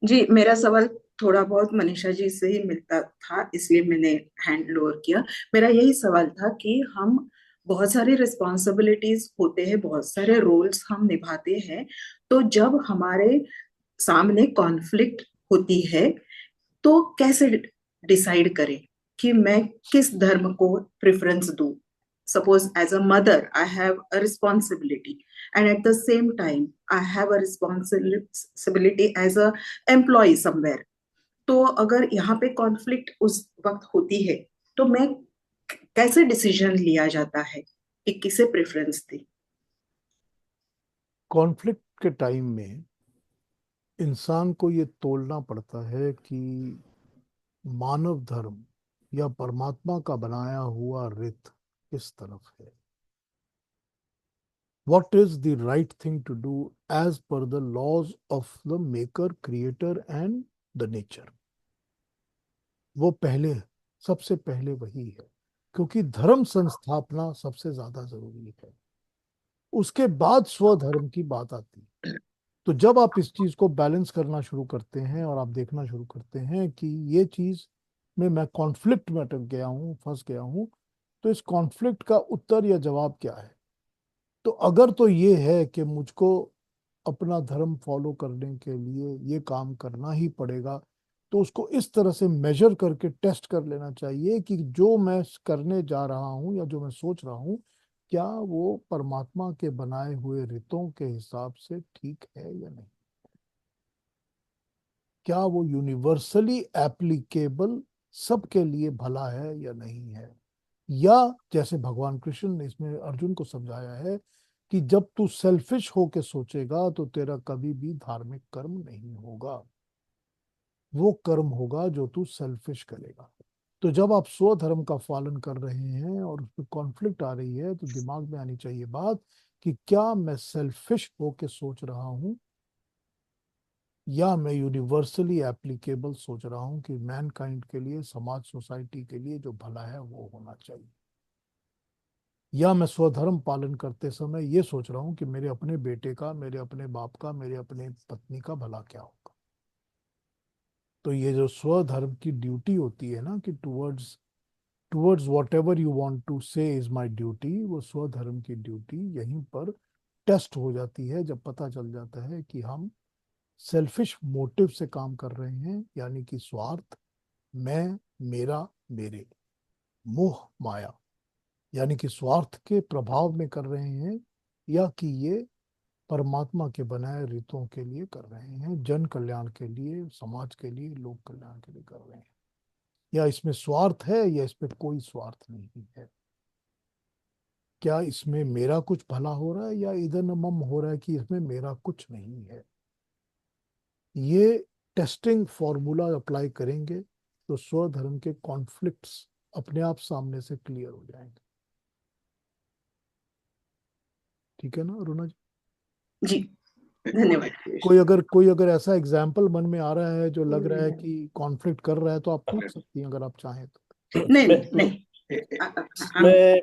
जी, मेरा सवाल थोड़ा बहुत मनीषा जी से ही मिलता था, इसलिए मैंने हैंड लोअर किया। मेरा यही सवाल था कि हम बहुत सारी रिस्पॉन्सिबिलिटीज होते हैं, बहुत सारे रोल्स हम निभाते हैं, तो जब हमारे सामने कॉन्फ्लिक्ट होती है तो कैसे डिसाइड करें कि मैं किस धर्म को प्रेफरेंस दूं। Suppose as a mother I have a responsibility, and at the same time I have a responsibility as a employee somewhere. तो अगर यहाँ पे कॉन्फ्लिक्ट उस वक्त होती है तो मैं कैसे डिसीजन लिया जाता है कि किसे प्रेफरेंस दी।
कॉन्फ्लिक्ट के टाइम में इंसान को ये तोलना पड़ता है कि मानव धर्म या परमात्मा का बनाया हुआ रित किस तरफ है। What is the right thing to do as per the laws of the maker, creator and the nature। वो पहले, सबसे पहले वही है, क्योंकि धर्म संस्थापना सबसे ज्यादा जरूरी है। उसके बाद स्वधर्म की बात आती है। तो जब आप इस चीज को बैलेंस करना शुरू करते हैं और आप देखना शुरू करते हैं कि ये चीज में मैं कॉन्फ्लिक्ट में अटक गया हूँ, फंस गया हूँ, तो इस कॉन्फ्लिक्ट का उत्तर या जवाब क्या है। तो अगर तो ये है कि मुझको अपना धर्म फॉलो करने के लिए ये काम करना ही पड़ेगा, तो उसको इस तरह से मेजर करके टेस्ट कर लेना चाहिए कि जो मैं करने जा रहा हूँ या जो मैं सोच रहा हूँ, क्या वो परमात्मा के बनाए हुए रितों के हिसाब से ठीक है या नहीं। क्या वो यूनिवर्सली एप्लीकेबल सबके लिए भला है या नहीं है। या जैसे भगवान कृष्ण ने इसमें अर्जुन को समझाया है कि जब तू सेल्फिश होके सोचेगा तो तेरा कभी भी धार्मिक कर्म नहीं होगा। वो कर्म होगा जो तू सेल्फिश करेगा। तो जब आप स्वधर्म का पालन कर रहे हैं और उसमें कॉन्फ्लिक्ट आ रही है, तो दिमाग में आनी चाहिए बात कि क्या मैं सेल्फिश होके सोच रहा हूं या मैं यूनिवर्सली एप्लीकेबल सोच रहा हूं कि मैनकाइंड के लिए, समाज सोसाइटी के लिए जो भला है वो होना चाहिए। या मैं स्वधर्म पालन करते समय ये सोच रहा हूं कि मेरे अपने बेटे का, मेरे अपने बाप का, मेरे अपने पत्नी का भला क्या होगा। तो ये जो स्वधर्म की ड्यूटी होती है ना कि towards towards whatever you want to say is my duty, वो स्वधर्म की ड्यूटी यहीं पर टेस्ट हो जाती है जब पता चल जाता है कि हम सेल्फिश मोटिव से काम कर रहे हैं, यानी कि स्वार्थ, मैं, मेरा, मेरे, मोह माया, यानी कि स्वार्थ के प्रभाव में कर रहे हैं, या कि ये परमात्मा के बनाए रितों के लिए कर रहे हैं, जन कल्याण के लिए, समाज के लिए, लोक कल्याण के लिए कर रहे हैं। या इसमें स्वार्थ है या इसमें कोई स्वार्थ नहीं है। क्या इसमें मेरा कुछ भला हो रहा है या इधर मम हो रहा है कि इसमें मेरा कुछ नहीं है। ये टेस्टिंग फॉर्मूला अप्लाई करेंगे तो स्वधर्म के कॉन्फ्लिक्ट्स अपने आप सामने से क्लियर हो जाएंगे। ठीक है ना अरुणा जी।
जी, धन्यवाद।
कोई अगर ऐसा एग्जाम्पल मन में आ रहा है जो लग रहा है कि कॉन्फ्लिक्ट कर रहा है, तो आप पूछ सकती हैं अगर आप चाहें तो।
नहीं नहीं
मैं
नहीं,
मैं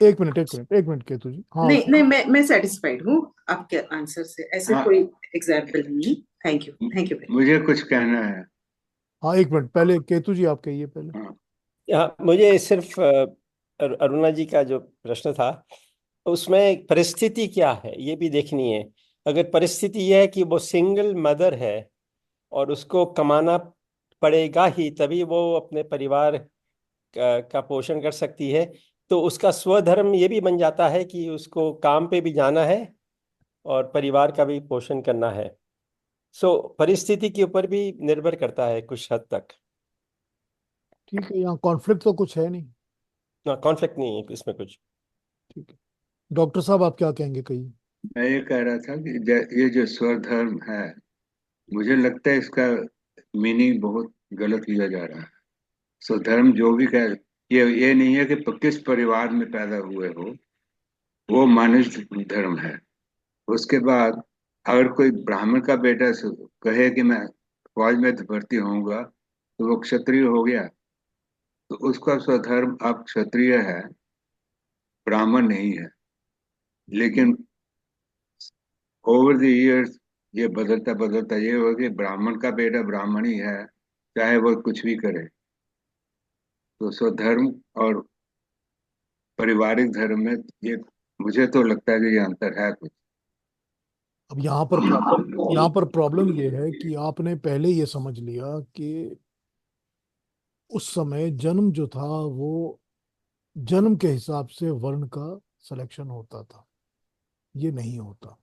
एक मिनट केतु जी। हाँ
नहीं नहीं, मैं सेटिस्फाइड हूँ आपके आंसर से। ऐसे
हाँ।
कोई एग्जाम्पल नहीं। Thank you very.
मुझे कुछ कहना है।
हाँ एक मिनट, पहले केतु जी आप कहिए पहले।
हाँ,
यहाँ मुझे सिर्फ अरुणा जी का जो प्रश्न था उसमें परिस्थिति क्या है ये भी देखनी है। अगर परिस्थिति यह है कि वो सिंगल मदर है और उसको कमाना पड़ेगा ही तभी वो अपने परिवार का पोषण कर सकती है, तो उसका स्वधर्म ये भी बन जाता है कि उसको काम पे भी जाना है और परिवार का भी पोषण करना है। सो परिस्थिति के ऊपर भी निर्भर करता है कुछ हद तक।
ठीक है, यहाँ कॉन्फ्लिक्ट तो कुछ है नहीं।
कॉन्फ्लिक्ट नहीं है इसमें कुछ।
ठीक है, डॉक्टर साहब आप क्या कहेंगे, कहिए।
मैं ये कह रहा था कि ये जो स्वधर्म है, मुझे लगता है इसका मीनिंग बहुत गलत लिया जा रहा है। स्वधर्म जो भी कह, ये नहीं है कि किस परिवार में पैदा हुए हो, वो मनुष्य धर्म है। उसके बाद अगर कोई ब्राह्मण का बेटा कहे कि मैं फौज में भर्ती होऊंगा, तो वो क्षत्रिय हो गया, तो उसका स्वधर्म अब क्षत्रिय है, ब्राह्मण नहीं है। लेकिन ओवर द इयर्स ये बदलता बदलता ये हो कि ब्राह्मण का बेटा ब्राह्मण ही है, चाहे वो कुछ भी करे। तो स्वधर्म और पारिवारिक धर्म में ये, मुझे तो लगता है कि ये अंतर है कुछ।
अब यहाँ पर प्रॉब्लम ये है कि आपने पहले ये समझ लिया कि उस समय जन्म जो था वो जन्म के हिसाब से वर्ण का सिलेक्शन होता था। ये नहीं होता।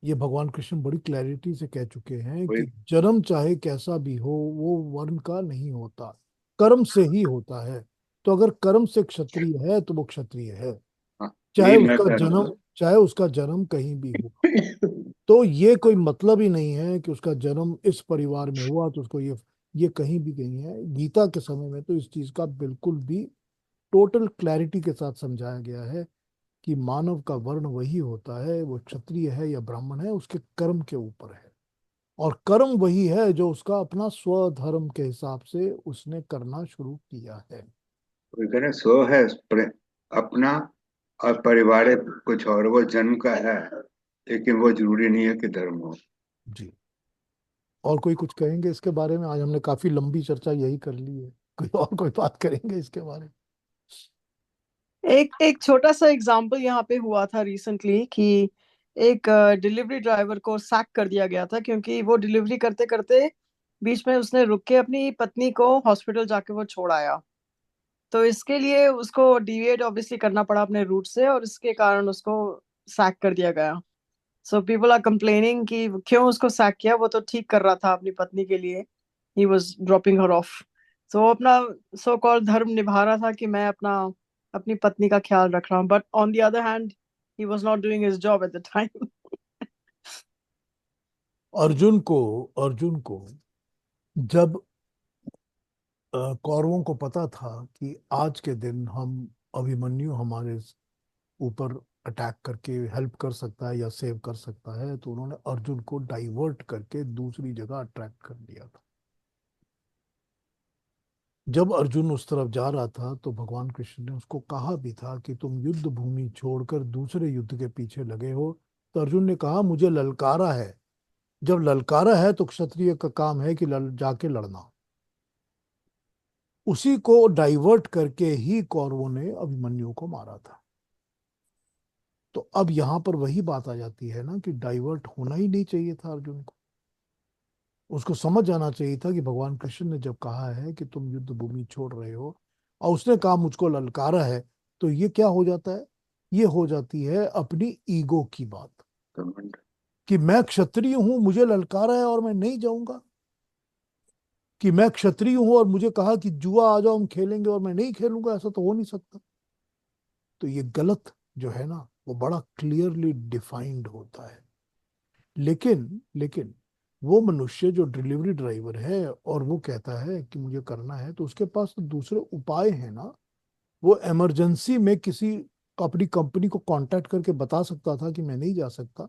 ये भगवान कृष्ण बड़ी क्लैरिटी से कह चुके हैं
कोई
कि जन्म चाहे कैसा भी हो वो वर्ण का नहीं होता, कर्म से ही होता है। तो अगर कर्म से क्षत्रिय है तो वो क्षत्रिय है,
हाँ,
चाहे
यही मैं
उसका
कह रहा
जन्म चाहे उसका जन्म कहीं भी हो। तो ये कोई मतलब ही नहीं है कि उसका जन्म इस परिवार में हुआ तो उसको ये कहीं भी नहीं है। गीता के समय में तो इस चीज का बिल्कुल भी टोटल क्लैरिटी के साथ समझाया गया है कि मानव का वर्ण वही होता है, वो क्षत्रिय है या ब्राह्मण है, उसके कर्म के ऊपर है। और कर्म वही है जो उसका अपना स्वधर्म के हिसाब से उसने करना शुरू किया है।
कोई कह रहे स्व है अपना, और पारिवारिक कुछ और, वो जन्म का है, लेकिन वो जरूरी नहीं है कि धर्म हो।
जी, और कोई कुछ कहेंगे इसके बारे में? आज हमने काफी लंबी चर्चा यही कर ली है, कोई बात करेंगे इसके बारे में?
एक एक छोटा सा एग्जांपल यहाँ पे हुआ था रिसेंटली कि एक डिलीवरी ड्राइवर को सैक कर दिया गया था क्योंकि वो डिलीवरी करते करते बीच में उसने रुक के अपनी पत्नी को हॉस्पिटल जाके वो छोड़ आया। तो इसके लिए उसको डिविएट ऑब्वियसली करना पड़ा अपने रूट से और इसके कारण उसको सैक कर दिया गया। सो पीपल आर कंप्लेनिंग कि क्यों उसको सैक किया, वो तो ठीक कर रहा था अपनी पत्नी के लिए, he was dropping her off. So वो अपना सो कॉल्ड धर्म निभा रहा था कि मैं अपनी पत्नी का ख्याल रख रहा हूँ, but on the other hand he was not doing his job at the time.
Arjun को जब कौरवों को पता था कि आज के दिन हम अभिमन्यु हमारे ऊपर अटैक करके हेल्प कर सकता है या सेव कर सकता है, तो उन्होंने अर्जुन को डाइवर्ट करके दूसरी जगह अट्रैक्ट कर दिया था। जब अर्जुन उस तरफ जा रहा था तो भगवान कृष्ण ने उसको कहा भी था कि तुम युद्ध भूमि छोड़कर दूसरे युद्ध के पीछे लगे हो। तो अर्जुन ने कहा मुझे ललकारा है। जब ललकारा है तो क्षत्रिय का काम है कि जाके लड़ना। उसी को डाइवर्ट करके ही कौरवों ने अभिमन्यु को मारा था। तो अब यहां पर वही बात आ जाती है ना कि डाइवर्ट होना ही नहीं चाहिए था अर्जुन को। उसको समझ आना चाहिए था कि भगवान कृष्ण ने जब कहा है कि तुम युद्ध भूमि छोड़ रहे हो और उसने कहा मुझको ललकारा है, तो ये क्या हो जाता है? ये हो जाती है अपनी ईगो की बात
घमंड।
कि मैं क्षत्रिय हूं, मुझे ललकारा है और मैं नहीं जाऊंगा, कि मैं क्षत्रिय हूं और मुझे कहा कि जुआ आ जाओ हम खेलेंगे और मैं नहीं खेलूंगा, ऐसा तो हो नहीं सकता। तो ये गलत जो है ना वो बड़ा क्लियरली डिफाइंड होता है। लेकिन वो मनुष्य जो डिलीवरी ड्राइवर है और वो कहता है कि मुझे करना है, तो उसके पास तो दूसरे उपाय हैं ना। वो इमरजेंसी में किसी अपनी कंपनी को कांटेक्ट करके बता सकता था कि मैं नहीं जा सकता,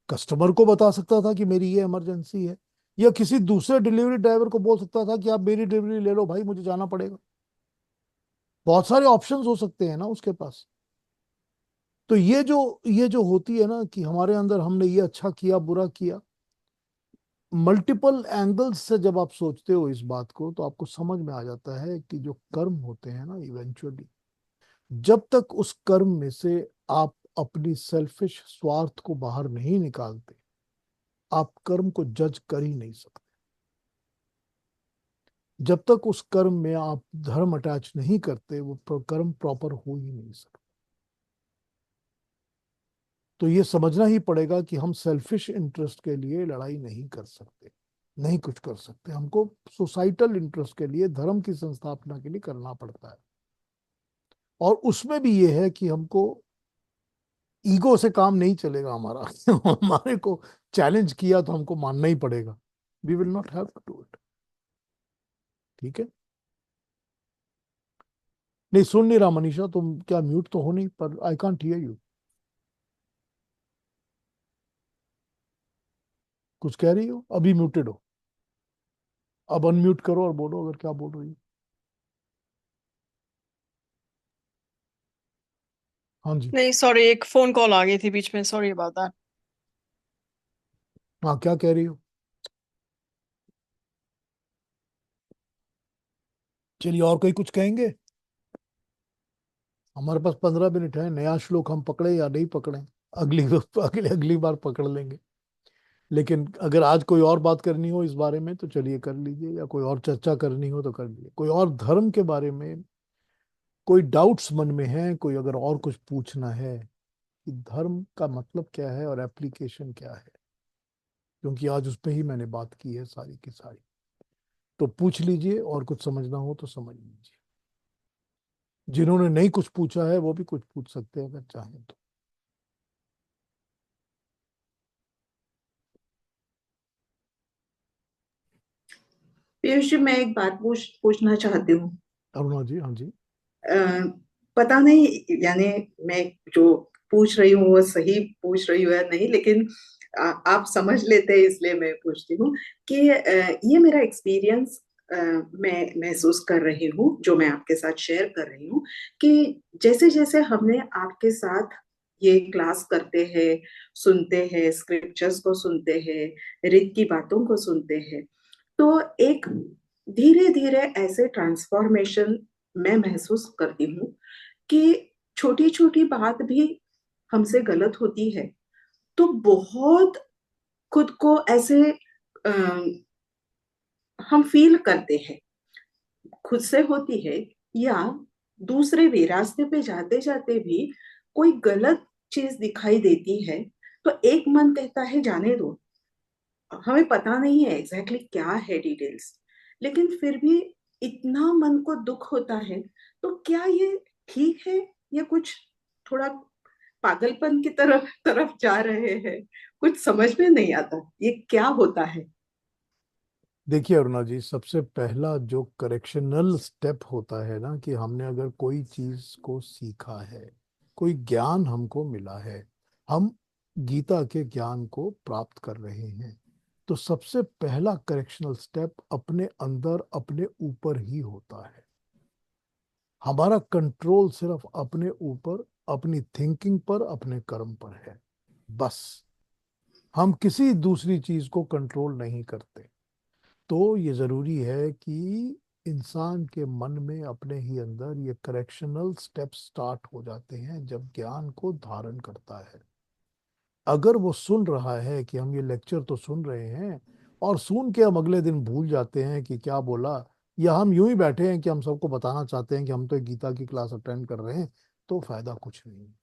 कस्टमर को बता सकता था कि मेरी ये इमरजेंसी है, या किसी दूसरे डिलीवरी ड्राइवर को बोल सकता था कि आप मेरी डिलीवरी ले लो भाई, मुझे जाना पड़ेगा। बहुत सारे ऑप्शंस हो सकते हैं ना उसके पास। तो ये जो होती है ना कि हमारे अंदर हमने ये अच्छा किया बुरा किया, मल्टीपल एंगल्स से जब आप सोचते हो इस बात को तो आपको समझ में आ जाता है कि जो कर्म होते हैं ना इवेंचुअली, जब तक उस कर्म में से आप अपनी सेल्फिश स्वार्थ को बाहर नहीं निकालते, आप कर्म को जज कर ही नहीं सकते। जब तक उस कर्म में आप धर्म अटैच नहीं करते वो कर्म प्रॉपर हो ही नहीं सकता। तो ये समझना ही पड़ेगा कि हम सेल्फिश इंटरेस्ट के लिए लड़ाई नहीं कर सकते। नहीं कुछ कर सकते। हमको सोसाइटल इंटरेस्ट के लिए, धर्म की संस्थापना के लिए करना पड़ता है। और उसमें भी ये है कि हमको ईगो से काम नहीं चलेगा हमारा। हमारे को चैलेंज किया तो हमको मानना ही पड़ेगा। We will not have to do it. ठीक है। नहीं सुन नहीं रहा मनीषा, तुम क्या म्यूट तो हो नहीं, पर आई कांट हियर यू। कुछ कह रही हो? अभी म्यूटेड हो। अब अनम्यूट करो और बोलो अगर क्या बोल रही हो। हाँ जी।
नहीं सॉरी, एक फोन कॉल आ गई थी बीच में, सॉरी अबाउट दैट।
हाँ क्या कह रही हो? चलिए और कोई कुछ कहेंगे? हमारे पास 15 मिनट है। नया श्लोक हम पकड़े या नहीं पकड़े, अगली अगली अगली बार पकड़ लेंगे। लेकिन अगर आज कोई और बात करनी हो इस बारे में तो चलिए कर लीजिए, या कोई और चर्चा करनी हो तो कर लीजिए। कोई और धर्म के बारे में कोई डाउट्स मन में है, कोई अगर और कुछ पूछना है कि धर्म का मतलब क्या है और एप्लीकेशन क्या है, क्योंकि आज उस पर ही मैंने बात की है सारी की सारी, तो पूछ लीजिए। और कुछ समझना हो तो समझ लीजिए। जिन्होंने नहीं कुछ पूछा है वो भी कुछ पूछ सकते हैं अगर चाहें तो।
पीयूष जी, मैं एक बात पूछना चाहती हूँ।
अरुणा जी, हाँ जी।
अ, पता नहीं, यानी मैं जो पूछ रही हूँ वो सही पूछ रही हूँ या नहीं, लेकिन आप समझ लेते हैं इसलिए मैं पूछती हूँ कि ये मेरा एक्सपीरियंस मैं महसूस कर रही हूँ, जो मैं आपके साथ शेयर कर रही हूँ, कि जैसे जैसे हमने आपके साथ ये क्लास करते हैं, सुनते हैं, स्क्रिप्चर्स को सुनते हैं, रीत की बातों को सुनते हैं, तो एक धीरे धीरे ऐसे ट्रांसफॉर्मेशन मैं महसूस करती हूँ कि छोटी छोटी बात भी हमसे गलत होती है तो बहुत खुद को ऐसे हम फील करते हैं, खुद से होती है, या दूसरे भी रास्ते पे जाते जाते भी कोई गलत चीज दिखाई देती है तो एक मन कहता है जाने दो, हमें पता नहीं है एग्जैक्टली क्या है डिटेल्स, लेकिन फिर भी इतना मन को दुख होता है। तो क्या ये ठीक है या कुछ थोड़ा पागलपन की तरफ तरफ जा रहे हैं? कुछ समझ में नहीं आता ये क्या होता है।
देखिए अरुणा जी, सबसे पहला जो करेक्शनल स्टेप होता है ना, कि हमने अगर कोई चीज को सीखा है, कोई ज्ञान हमको मिला है, हम गीता के ज्ञान को प्राप्त कर रहे हैं, तो सबसे पहला करेक्शनल स्टेप अपने अंदर अपने ऊपर ही होता है। हमारा कंट्रोल सिर्फ अपने ऊपर, अपनी थिंकिंग पर, अपने कर्म पर है, बस। हम किसी दूसरी चीज को कंट्रोल नहीं करते। तो ये जरूरी है कि इंसान के मन में अपने ही अंदर ये करेक्शनल स्टेप स्टार्ट हो जाते हैं जब ज्ञान को धारण करता है। अगर वो सुन रहा है कि हम ये लेक्चर तो सुन रहे हैं, और सुन के हम अगले दिन भूल जाते हैं कि क्या बोला, या हम यूं ही बैठे हैं कि हम सबको बताना चाहते हैं कि हम तो एक गीता की क्लास अटेंड कर रहे हैं, तो फायदा कुछ नहीं है।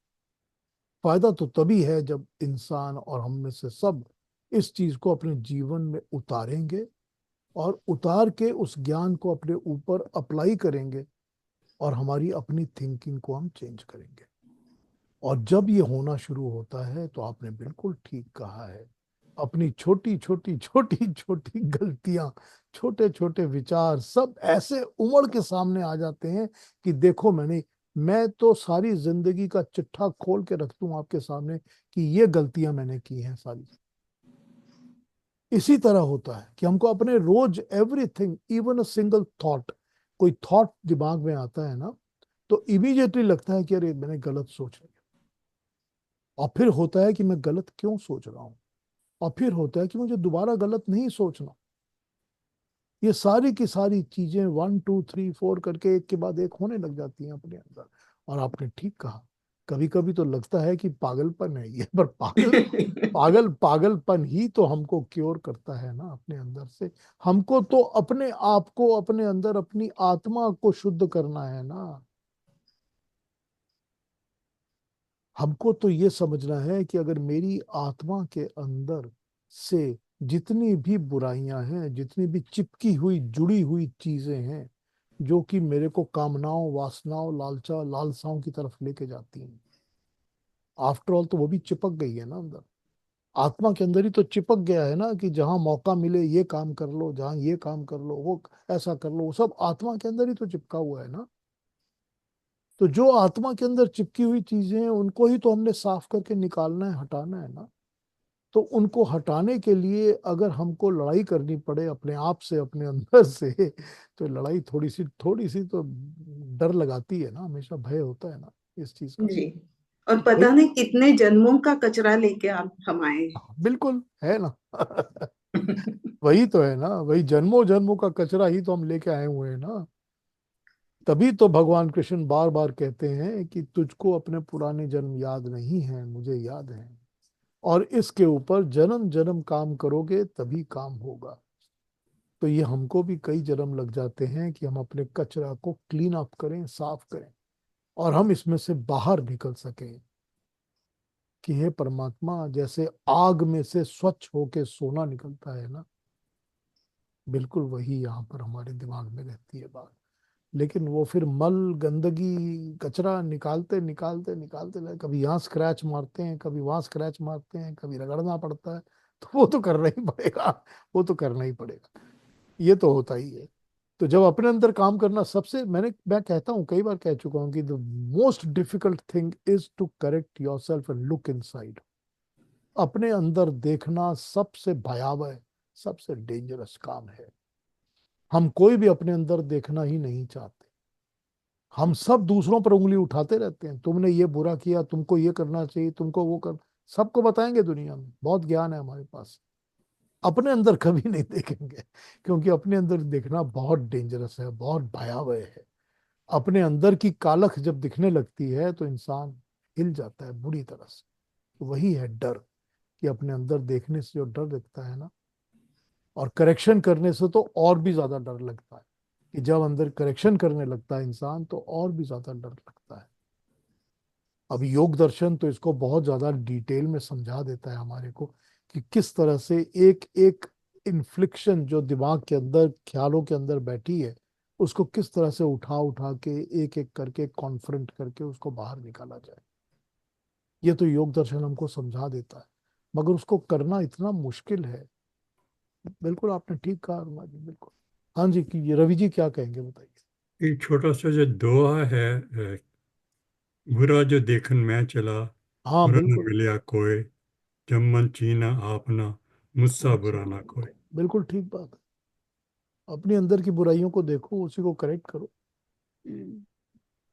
फायदा तो तभी है जब इंसान और हम में से सब इस चीज को अपने जीवन में उतारेंगे, और उतार के उस ज्ञान को अपने ऊपर अप्लाई करेंगे, और हमारी अपनी थिंकिंग को हम चेंज करेंगे। और जब ये होना शुरू होता है तो आपने बिल्कुल ठीक कहा है, अपनी छोटी छोटी छोटी छोटी गलतियां, छोटे छोटे विचार सब ऐसे उमड़ के सामने आ जाते हैं कि देखो, मैं तो सारी जिंदगी का चिट्ठा खोल के रख दूं आपके सामने कि ये गलतियां मैंने की हैं सारी। इसी तरह होता है कि हमको अपने रोज everything, even a single thought, कोई थॉट दिमाग में आता है ना, तो इमीडिएटली लगता है कि अरे मैंने गलत सोच लिया। और फिर होता है कि मैं गलत क्यों सोच रहा हूं, और फिर होता है कि मुझे दोबारा गलत नहीं सोचना। ये सारी की सारी चीजें 1 2 3 4 करके एक के बाद एक होने लग जाती हैं अपने अंदर। और आपने ठीक कहा, कभी कभी तो लगता है कि पागलपन है ये, पर पागलपन ही तो हमको क्योर करता है ना अपने अंदर से। हमको तो अपने आप को, अपने अंदर अपनी आत्मा को शुद्ध करना है ना। हमको तो ये समझना है कि अगर मेरी आत्मा के अंदर से जितनी भी बुराइयां हैं, जितनी भी चिपकी हुई जुड़ी हुई चीजें हैं जो कि मेरे को कामनाओं, वासनाओं, लालसाओं की तरफ लेके जाती हैं, आफ्टर ऑल तो वो भी चिपक गई है ना अंदर। आत्मा के अंदर ही तो चिपक गया है ना कि जहां मौका मिले ये काम कर लो, जहां ये काम कर लो, वो ऐसा कर लो, वो सब आत्मा के अंदर ही तो चिपका हुआ है ना। तो जो आत्मा के अंदर चिपकी हुई चीजें हैं उनको ही तो हमने साफ करके निकालना है, हटाना है ना। तो उनको हटाने के लिए अगर हमको लड़ाई करनी पड़े अपने आप से, अपने अंदर से, तो लड़ाई थोड़ी सी तो डर लगाती है ना, हमेशा भय होता है ना इस चीज का।
जी। और
वही,
पता नहीं कितने जन्मों का कचरा लेके आप हम आए
बिल्कुल है ना।
हैं।
वही तो है ना, वही जन्मों जन्मों का कचरा ही तो हम लेके आए हुए हैं ना। तभी तो भगवान कृष्ण बार बार कहते हैं कि तुझको अपने पुराने जन्म याद नहीं है, मुझे याद है, और इसके ऊपर जन्म जन्म काम करोगे तभी काम होगा। तो ये हमको भी कई जन्म लग जाते हैं कि हम अपने कचरा को क्लीन अप करें, साफ करें, और हम इसमें से बाहर निकल सकें। कि हे परमात्मा, जैसे आग में से स्वच्छ होके सोना निकलता है ना, बिल्कुल वही यहाँ पर हमारे दिमाग में रहती है बात। लेकिन वो फिर मल, गंदगी, कचरा निकालते निकालते निकालते कभी यहाँ स्क्रैच मारते हैं, कभी वहां स्क्रैच मारते हैं, कभी रगड़ना पड़ता है। तो वो तो करना ही पड़ेगा, वो तो करना ही पड़ेगा, ये तो होता ही है। तो जब अपने अंदर काम करना, सबसे मैं कहता हूँ, कई बार कह चुका हूँ कि the most difficult thing is to correct yourself and look inside. अपने अंदर देखना सबसे भयावह, सबसे डेंजरस काम है। हम कोई भी अपने अंदर देखना ही नहीं चाहते। हम सब दूसरों पर उंगली उठाते रहते हैं, तुमने ये बुरा किया, तुमको ये करना चाहिए, तुमको वो कर, सबको बताएंगे, दुनिया में बहुत ज्ञान है हमारे पास। अपने अंदर कभी नहीं देखेंगे, क्योंकि अपने अंदर देखना बहुत डेंजरस है, बहुत भयावह है। अपने अंदर की कालख जब दिखने लगती है तो इंसान हिल जाता है बुरी तरह से। तो वही है डर, कि अपने अंदर देखने से जो डर लगता है ना, और करेक्शन करने से तो और भी ज्यादा डर लगता है। कि जब अंदर करेक्शन करने लगता है इंसान तो और भी ज्यादा डर लगता है। अब योग दर्शन तो इसको बहुत ज्यादा डिटेल में समझा देता है हमारे को, कि किस तरह से एक एक इन्फ्लिक्शन जो दिमाग के अंदर, ख्यालों के अंदर बैठी है, उसको किस तरह से उठा उठा के एक एक करके कॉन्फ्रंट करके उसको बाहर निकाला जाए। ये तो योग दर्शन हमको समझा देता है, मगर उसको करना इतना मुश्किल है। बिल्कुल आपने ठीक कहा अरुणा जी, बिल्कुल। हाँ जी, कि ये रवि जी क्या कहेंगे बताइए।
एक छोटा सा जो दोहा है, बुरा जो देखन मैं चला,
हाँ
बुरा न
बिल्कुल।
मिलया कोय, जब मन चीना आपना, मुझसा
मुझसे
बुरा ना
बुरा
कोई।
को, बिल्कुल ठीक बात है। अपने अंदर की बुराइयों को देखो, उसी को करेक्ट करो।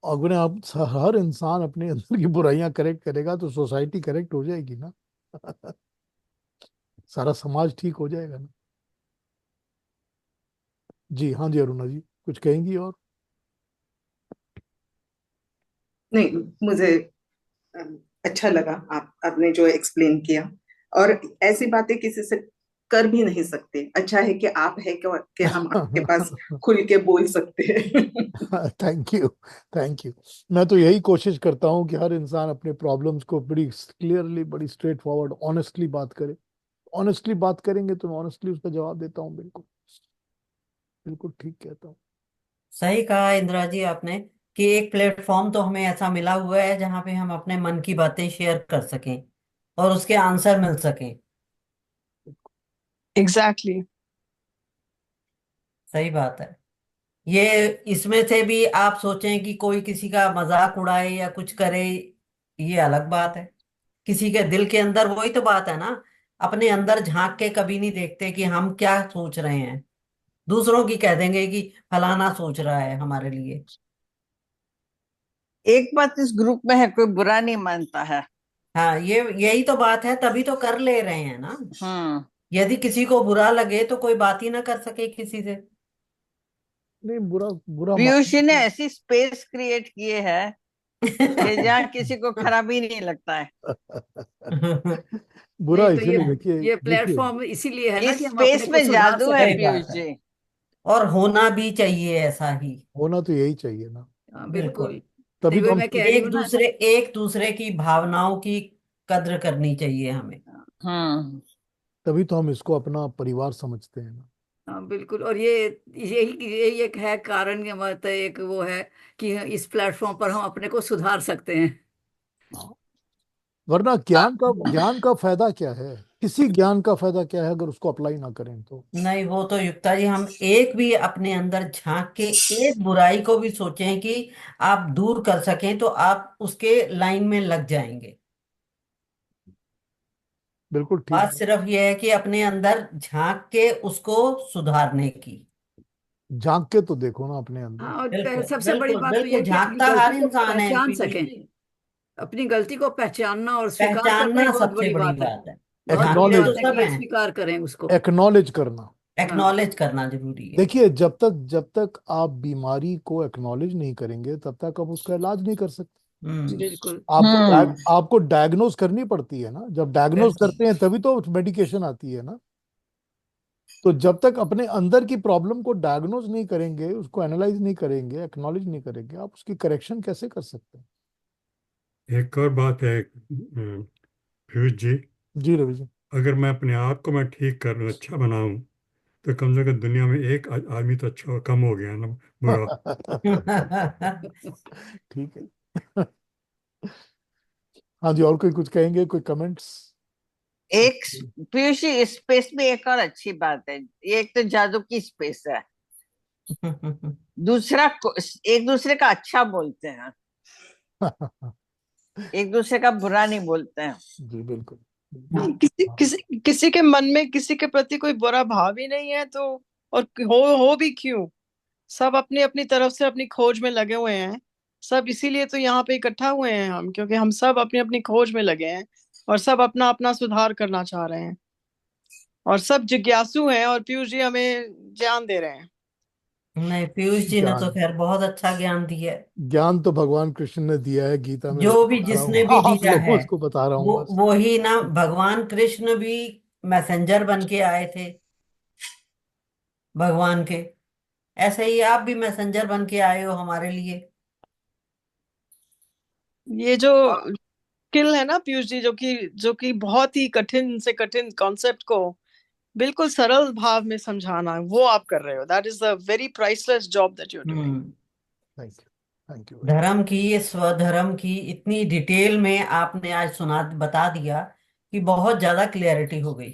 अगर आप, हर इंसान अपने अंदर की बुराइयां करेक्ट करेगा तो सोसाइटी करेक्ट हो जाएगी ना। सारा समाज ठीक हो जाएगा ना। जी हाँ जी, अरुणा जी कुछ कहेंगी और।
नहीं, मुझे अच्छा लगा आपने जो एक्सप्लेन किया। और ऐसी बातें किसी से कर भी नहीं सकते। अच्छा है कि आप है कि हम आपके पास खुल के बोल सकते हैं।
Thank you, thank you. मैं तो यही कोशिश करता हूँ कि हर इंसान अपने प्रॉब्लम्स को बड़ी क्लियरली, बड़ी स्ट्रेट फॉरवर्ड, ऑनेस्टली बात करे। ऑनेस्टली बात करेंगे तो मैं ऑनेस्टली उसका जवाब देता हूँ, बिल्कुल, बिल्कुल ठीक कहता हूँ।
सही कहा इंदिरा जी आपने, कि एक प्लेटफॉर्म तो हमें ऐसा मिला हुआ है जहाँ पे हम अपने मन की बातें शेयर कर सकें और उसके आंसर मिल सकें।
Exactly.
सही बात है। ये इसमें से भी आप सोचें कि कोई किसी का मजाक उड़ाए या कुछ करे, ये अलग बात है। किसी के दिल के अंदर, वही तो बात है ना, अपने अंदर झांक के कभी नहीं देखते कि हम क्या सोच रहे हैं। दूसरों की कह देंगे कि फलाना सोच रहा है हमारे लिए।
एक बात इस ग्रुप में है, कोई बुरा नहीं मानता है।
हाँ, ये यही तो बात है, तभी तो कर ले रहे हैं ना।
हम्म।
यदि किसी को बुरा लगे तो कोई बात ही ना कर सके किसी से।
नहीं, बुरा बुरा
पीयूष जी ने
मानना
ऐसी स्पेस क्रिएट किए है कि जहाँ किसी को खराब ही नहीं लगता है।
बुरा
नहीं तो
इसीलिए, देखिए
ये
देखिए,
प्लेटफॉर्म इसीलिए है ना
इस
कि हम अपने
स्पेस
को
में
सुधार
जादू है
सकें।
सही
पीयूष
बात है।
जी।
और होना भी चाहिए ऐसा ही।
होना तो यही चाहिए ना।
हाँ,
बिल्कुल।
बिल्कुल।
तभी
नहीं
तो
वही
हम
मैं कह रही हूँ ना।
एक दूसरे की भावनाओं की कद्र करनी चाहिए हमें।
हम्म।
तभी तो हम इसको अपना परिवार समझते हैं ना।
हाँ बिल्कुल। और ये यही एक है कारण के मतलब एक वो है कि इस प्लेटफॉर्म पर हम अपने को सुधार सकते हैं।
हाँ। वरना ज्ञान का फायदा क्या है? किसी ज्ञान का फायदा क्या है अगर उसको अप्लाई ना करें तो?
नहीं, वो तो युक्ता जी, हम एक भी अपने अंदर झांक के एक बुराई को भी सोचें कि आप दूर कर सकें तो आप उसके लाइन में लग जाएंगे।
बिल्कुल ठीक
बात
है।
सिर्फ ये है कि अपने अंदर झांक के उसको सुधारने की।
झांक के तो देखो ना अपने अंदर।
हाँ, और
बिल्कुल
सबसे बड़ी
बिल्कुल
बात तो यह
बिल्कुल,
है कि अपनी
झांकता हर
गलती को
इंसान है
पहचान
पीयूष
सकें।
जी।
अपनी गलती को पहचानना और स्वीकार करना ही
पहचानना
बहुत
सबसे
बड़ी
बड़ी
बात है।
बात है।
बहुत बड़ी
झांकते
एक्नॉलेज,
तो
बात है
सब
कि
हैं,
स्वीकार करें उसको।
एक्नॉलेज करना।
हाँ
एक्नॉलेज करना जरूरी है।
देखिए, जब तक आप बीमारी को एक्नॉलेज नहीं करेंगे तब तक आप उसका इलाज नहीं कर सकते।
बिल्कुल
आपको डायग्नोज करनी पड़ती है ना। जब डायग्नोज
बिल्कुल
करते हैं तभी तो मेडिकेशन आती है ना। तो जब तक अपने अंदर की प्रॉब्लम को डायग्नोज नहीं करेंगे, उसको एनालाइज नहीं करेंगे, एक्नॉलेज नहीं करेंगे, आप उसकी करेक्शन कैसे कर सकते हैं?
एक और बात है पीयूष जी,
जी रवि जी।
अगर मैं अपने आप को मैं ठीक कर लूं, अच्छा बनाऊं, तो कम से कम दुनिया में एक आदमी तो अच्छा कम हो गया ना, बुरा।
ठीक है। हाँ जी, और कोई कुछ कहेंगे? कोई कमेंट्स?
एक पीयूष जी, स्पेस में एक और अच्छी बात है, ये एक तो जादू की स्पेस है, दूसरा एक दूसरे का अच्छा बोलते हैं, एक दूसरे का बुरा नहीं बोलते हैं।
जी बिल्कुल।
किसी के मन में किसी के प्रति कोई बुरा भाव ही नहीं है, तो और हो भी क्यों? सब अपनी अपनी तरफ से अपनी खोज में लगे हुए हैं। सब इसीलिए तो यहाँ पे इकट्ठा हुए हैं हम, क्योंकि हम सब अपनी अपनी खोज में लगे हैं और सब अपना अपना सुधार करना चाह रहे हैं और सब जिज्ञासु हैं, और पीयूष जी हमें ज्ञान दे रहे हैं।
नहीं, पीयूष जी ने तो
ज्ञान
खैर बहुत अच्छा ज्ञान दिया है।
ज्ञान तो भगवान कृष्ण ने दिया है, गीता में मैं
जो भी
बता रहा
जिसने
हूँ,
भी
आप
दिया
लोगों
है
को बता रहा हूँ बस।
वो ही ना, भगवान कृष्ण भी मैसेंजर बन के आए थे भगवान के। ऐसे ही आप भी मैसेंजर बन के आए हो हमारे लिए।
ये जो स्किल है ना पीयूष जी, जो कि बहुत ही कठिन से कठिन कॉन्सेप्ट को बिल्कुल सरल भाव में समझाना, वो आप कर रहे हो। That is a very priceless job that you are doing.
Hmm
thank you, thank you.
धर्म की, स्वधर्म की इतनी डिटेल में आपने आज बता दिया कि बहुत ज्यादा क्लियरिटी हो गई।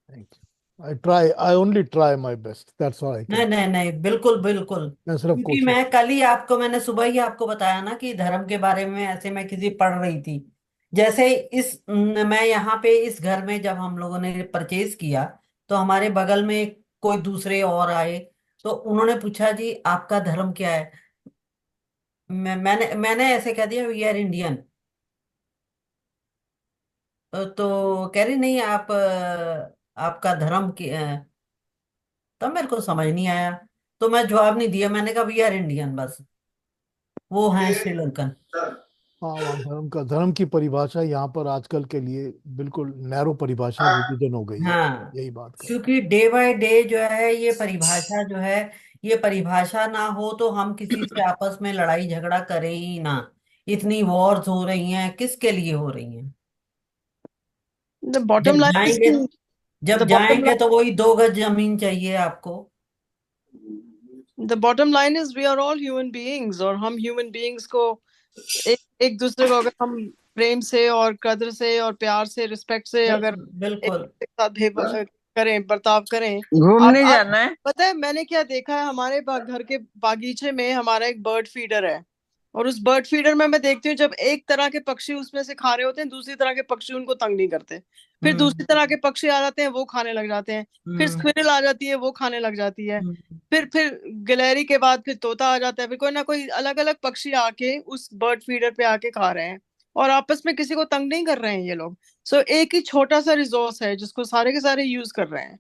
Thank you. I only try my best, that's all I
नहीं
कैन।
नहीं नहीं, बिल्कुल बिल्कुल।
मैं सिर्फ
क्योंकि
कोशिश।
मैं कल ही आपको, मैंने सुबह ही आपको बताया ना कि धर्म के बारे में ऐसे मैं किसी पढ़ रही थी। जैसे मैं यहाँ पे इस घर में जब हम लोगों ने परचेज किया तो हमारे बगल में कोई दूसरे और आए, तो उन्होंने पूछा जी आपका धर्म क्या है। मैंने ऐसे कह दिया वी आर इंडियन। तो कह रही नहीं आप आपका धर्म तब मेरे को समझ नहीं आया, तो मैं जवाब नहीं दिया, मैंने कहा वी आर इंडियन बस। वो हैं श्रीलंकन।
हाँ, वहाँ धर्म की परिभाषा यहाँ पर आजकल के लिए बिल्कुल नैरो परिभाषा, रिलीजन हो गई है।
हाँ,
यही बात कर रहा हूँ।
क्योंकि डे बाय डे जो है ये परिभाषा जो है, ये परिभाषा ना हो तो हम किसी से आपस में लड़ाई झगड़ा करें ही ना। इतनी वॉर्स हो रही हैं, किसके लिए हो रही हैं?
द बॉटम
जब
लाइन इज
जाएंगे
द
जब
बॉटम
जाएंगे तो वही 2 गज जमीन चाहिए आपको।
The bottom line is we are all human beings, और हम ह्यूमन बीइंग्स को एक दूसरे को अगर हम प्रेम से और कद्र से और प्यार से, रिस्पेक्ट से अगर
बिल्कुल
एक
बिल्कुल।
दूसरे के साथ करें, बर्ताव करें।
घूमने
आप
जाना है।
पता है मैंने क्या देखा है, हमारे घर के बागीचे में हमारा एक बर्ड फीडर है, और उस बर्ड फीडर में मैं देखती हूँ जब एक तरह के पक्षी उसमें से खा रहे होते हैं, दूसरी तरह के पक्षी उनको तंग नहीं करते। फिर दूसरी
हम्म
तरह के पक्षी आ जाते हैं, वो खाने लग जाते हैं। फिर
हम्म
स्क्विरल आ जाती है, वो खाने लग जाती है।
हम्म।
फिर गिलहरी के बाद फिर तोता आ जाता है, फिर कोई ना कोई अलग अलग पक्षी आके उस बर्ड फीडर पे आके खा रहे हैं, और आपस में किसी को तंग नहीं कर रहे हैं ये लोग। सो एक ही छोटा सा रिसोर्स है जिसको सारे के सारे यूज कर रहे हैं,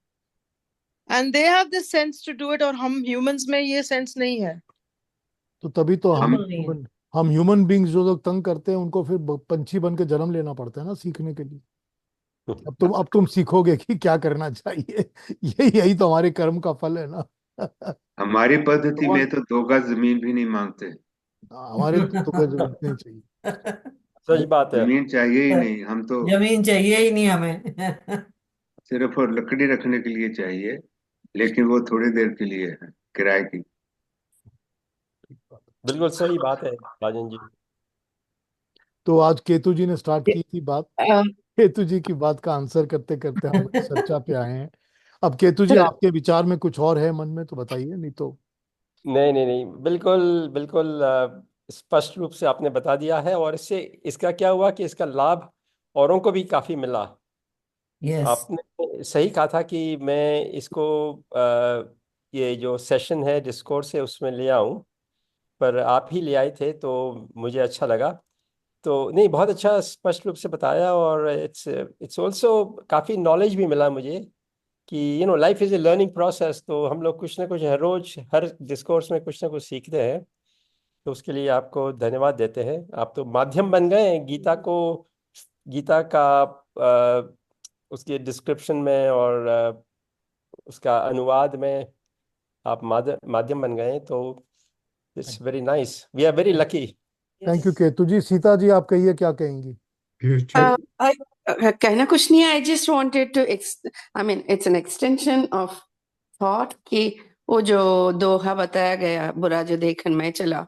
and they have this sense to do it, और हम ह्यूमंस में ये सेंस नहीं है।
तो तभी तो
हम
बिल्कुल नहीं है।
हम ह्यूमन बींग्स जो लोग तंग करते हैं उनको फिर पंछी बन के जन्म लेना पड़ता है ना, सीखने के लिए। अब तुम सीखोगे कि क्या करना चाहिए। यही तो हमारे कर्म का फल है ना।
हमारी पद्धति में
भगवान,
तो 2 गज जमीन भी नहीं मांगते।
हमारे तो तुम्हें जरूरत नहीं चाहिए।
सच बात है।
जमीन चाहिए ही नहीं, हम तो
जमीन चाहिए ही नहीं हमें।
सिर्फ और लकड़ी रखने के लिए चाहिए, लेकिन वो थोड़ी देर के लिए है, किराए की।
बिल्कुल सही बात है राजन जी।
तो आज केतु जी ने स्टार्ट की थी बात,
अ,
केतु जी की बात का आंसर करते करते हम चर्चा पे आए हैं। अब केतु जी, आपके विचार में कुछ और है मन में तो बताइए, नहीं तो।
नहीं नहीं नहीं, बिल्कुल बिल्कुल स्पष्ट रूप से आपने बता दिया है। और इससे इसका क्या हुआ कि इसका लाभ औरों को भी काफी मिला।
यस।
आपने सही कहा था कि मैं इसको ये जो सेशन है डिस्कोर्स है उसमें ले आऊं, पर आप ही ले आए थे तो मुझे अच्छा लगा। तो नहीं, बहुत अच्छा स्पष्ट रूप से बताया। और इट्स ऑल्सो काफ़ी नॉलेज भी मिला मुझे कि life is a learning process. तो हम लोग कुछ ना कुछ हर रोज हर डिस्कोर्स में कुछ ना कुछ सीखते हैं। तो उसके लिए आपको धन्यवाद देते हैं। आप तो माध्यम बन गए हैं गीता को, गीता का उसके डिस्क्रिप्शन में और उसका अनुवाद में आप माध्यम बन गए हैं। तो it's very nice, we are very lucky.
Thank you Ketu ji. Sita ji, आप कहिए, क्या कहेंगी?
फ्यूचर
कहना कुछ नहीं है। I just wanted to I mean it's an extension of thought कि वो जो दोहा बताया गया, बुरा जो देखन में चला,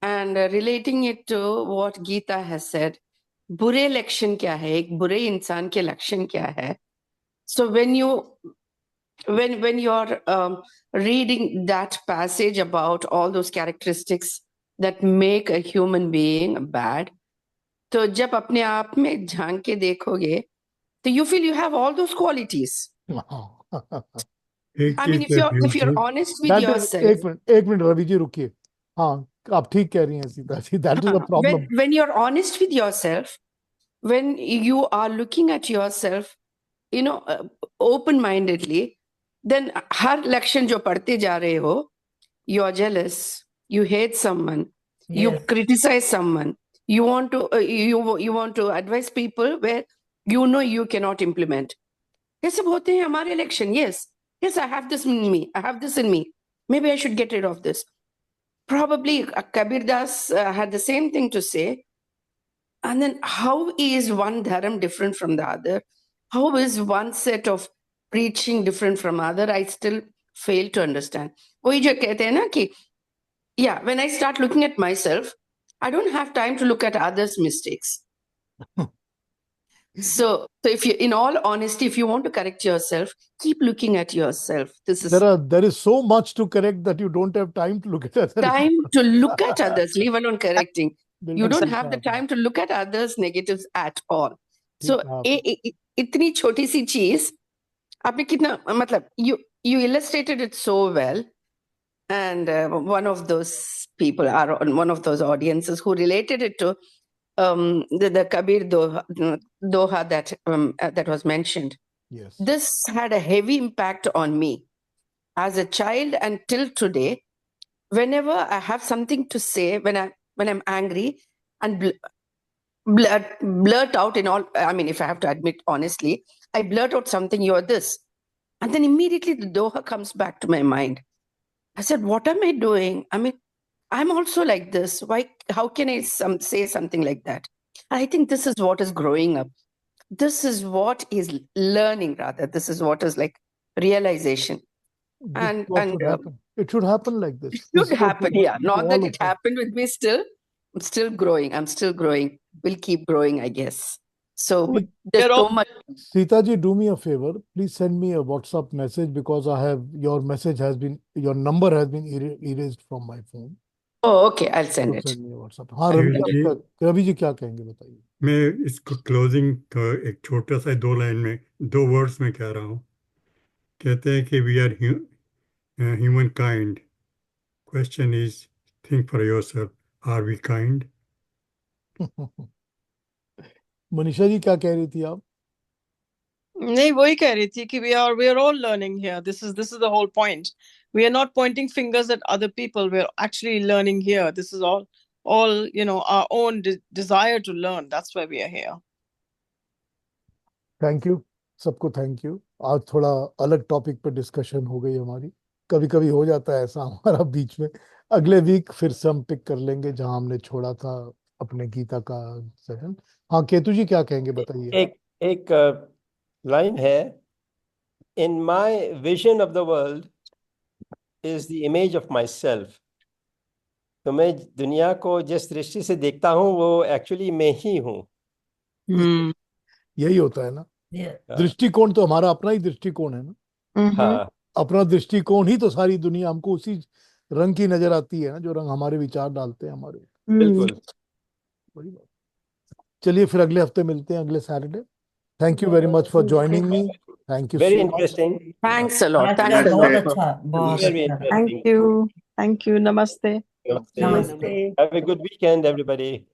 and relating it to what Gita has said, बुरे लक्षण क्या है, एक बुरे इंसान के लक्षण क्या है. सो when you're reading that passage about all those characteristics that make a human being bad, तो जब अपने आप में झांक के देखोगे तो you feel you have all those qualities.
एक
I mean,
चीज है
if you're
future
honest with
that is,
yourself,
एक मिनट रवि जी रुकिए। हाँ, आप ठीक कह रही हैं Sita ji, that is a problem.
when you're honest with yourself, when you are looking at yourself, open mindedly, then हर लक्षण जो पढ़ते जा रहे हो, you are jealous, you hate someone, you
yes.
criticize someone, you want to you want to advise people where you cannot implement. ये सब होते हैं हमारे लक्षण. Yes, I have this in me, I have this in me, maybe I should get rid of this. Probably Kabir Das had the same thing to say. And then how is one dharam different from the other? How is one set of preaching different from other? I still fail to understand. वही जो कहते हैं ना कि when I start looking at myself, I don't have time to look at others' mistakes. So if you, in all honesty, if you want to correct yourself, keep looking at yourself. This is
there is so much to correct that you don't have time to look at others.
time to look at others, leave alone correcting. You
बिल्कुल
don't
सही
have the
कहा
time to look at others' negatives at all.
आपने,
So
ठीक कहा आपने।
इतनी छोटी सी चीज आपने कितना, मतलब you illustrated it so well. And one of those people are on one of those audiences who related it to the Kabir doha that was mentioned.
Yes.
This had a heavy impact on me as a child, and till today, whenever I have something to say, when I'm angry and blurt out in all, I mean, if I have to admit honestly, I blurt out something, you're this, and then immediately the doha comes back to my mind. I said, what am I doing? I mean, I'm also like this. Why? How can I say something like that? I think this is what is growing up. This is what is learning, rather. This is what is like realization.
This is what should happen. It should happen like this.
It
This
should
is what
happen,
should
yeah.
happen to
Not that
all
it
of us.
happened with me still. I'm still growing. I'm still growing. Will keep growing, I guess. So but there's
We're
so
all
much.
Sita ji, do me a favor. Please send me a WhatsApp message because your number has been erased from my phone.
Oh, okay. I'll send
So
it.
send me a WhatsApp. हाँ
जी,
रवि जी क्या कहेंगे बताइए।
मैं इसको क्लोजिंग तो एक छोटा सा 2 लाइन में 2 वर्ड्स में कह रहा हूँ। कहते हैं कि we are human kind, question is think for yourself, are we kind?
Manisha ji क्या कह रही थी आप?
नहीं, वही कह रही थी कि we are all learning here. This is the whole point. We are not pointing fingers at other people. We are actually learning here. This is all our own desire to learn. That's why we are here.
Thank you सबको, थैंक यू। आज थोड़ा अलग टॉपिक पर डिस्कशन हो गई हमारी। कभी कभी हो जाता है ऐसा हमारा बीच में। अगले वीक फिर से हम पिक कर लेंगे जहां हमने छोड़ा था अपने गीता का सेशन। हाँ केतु जी क्या कहेंगे बताइए।
एक लाइन है, in my vision of the world is the image of my self. तो मैं दुनिया को जिस दृष्टि से देखता हूँ वो एक्चुअली मैं ही हूँ।
यही होता है ना,
ये-
दृष्टिकोण तो हमारा अपना ही दृष्टिकोण है ना।
हाँ
अपना दृष्टिकोण ही तो सारी दुनिया हमको उसी रंग की नजर आती है ना, जो रंग हमारे विचार डालते हैं हमारे।
बिल्कुल।
वही बात। चलिए फिर अगले हफ्ते मिलते हैं, अगले Saturday. Thank you very much for joining me. Thank you
very
so much.
Interesting.
Thanks a lot.
आज का
Thank you.
बहुत
नमस्ते।
अच्छा, बहुत
Very
अच्छा।
interesting.
थैंक यू, नमस्ते।
Namaste.
नमस्ते।
Have a good weekend, everybody.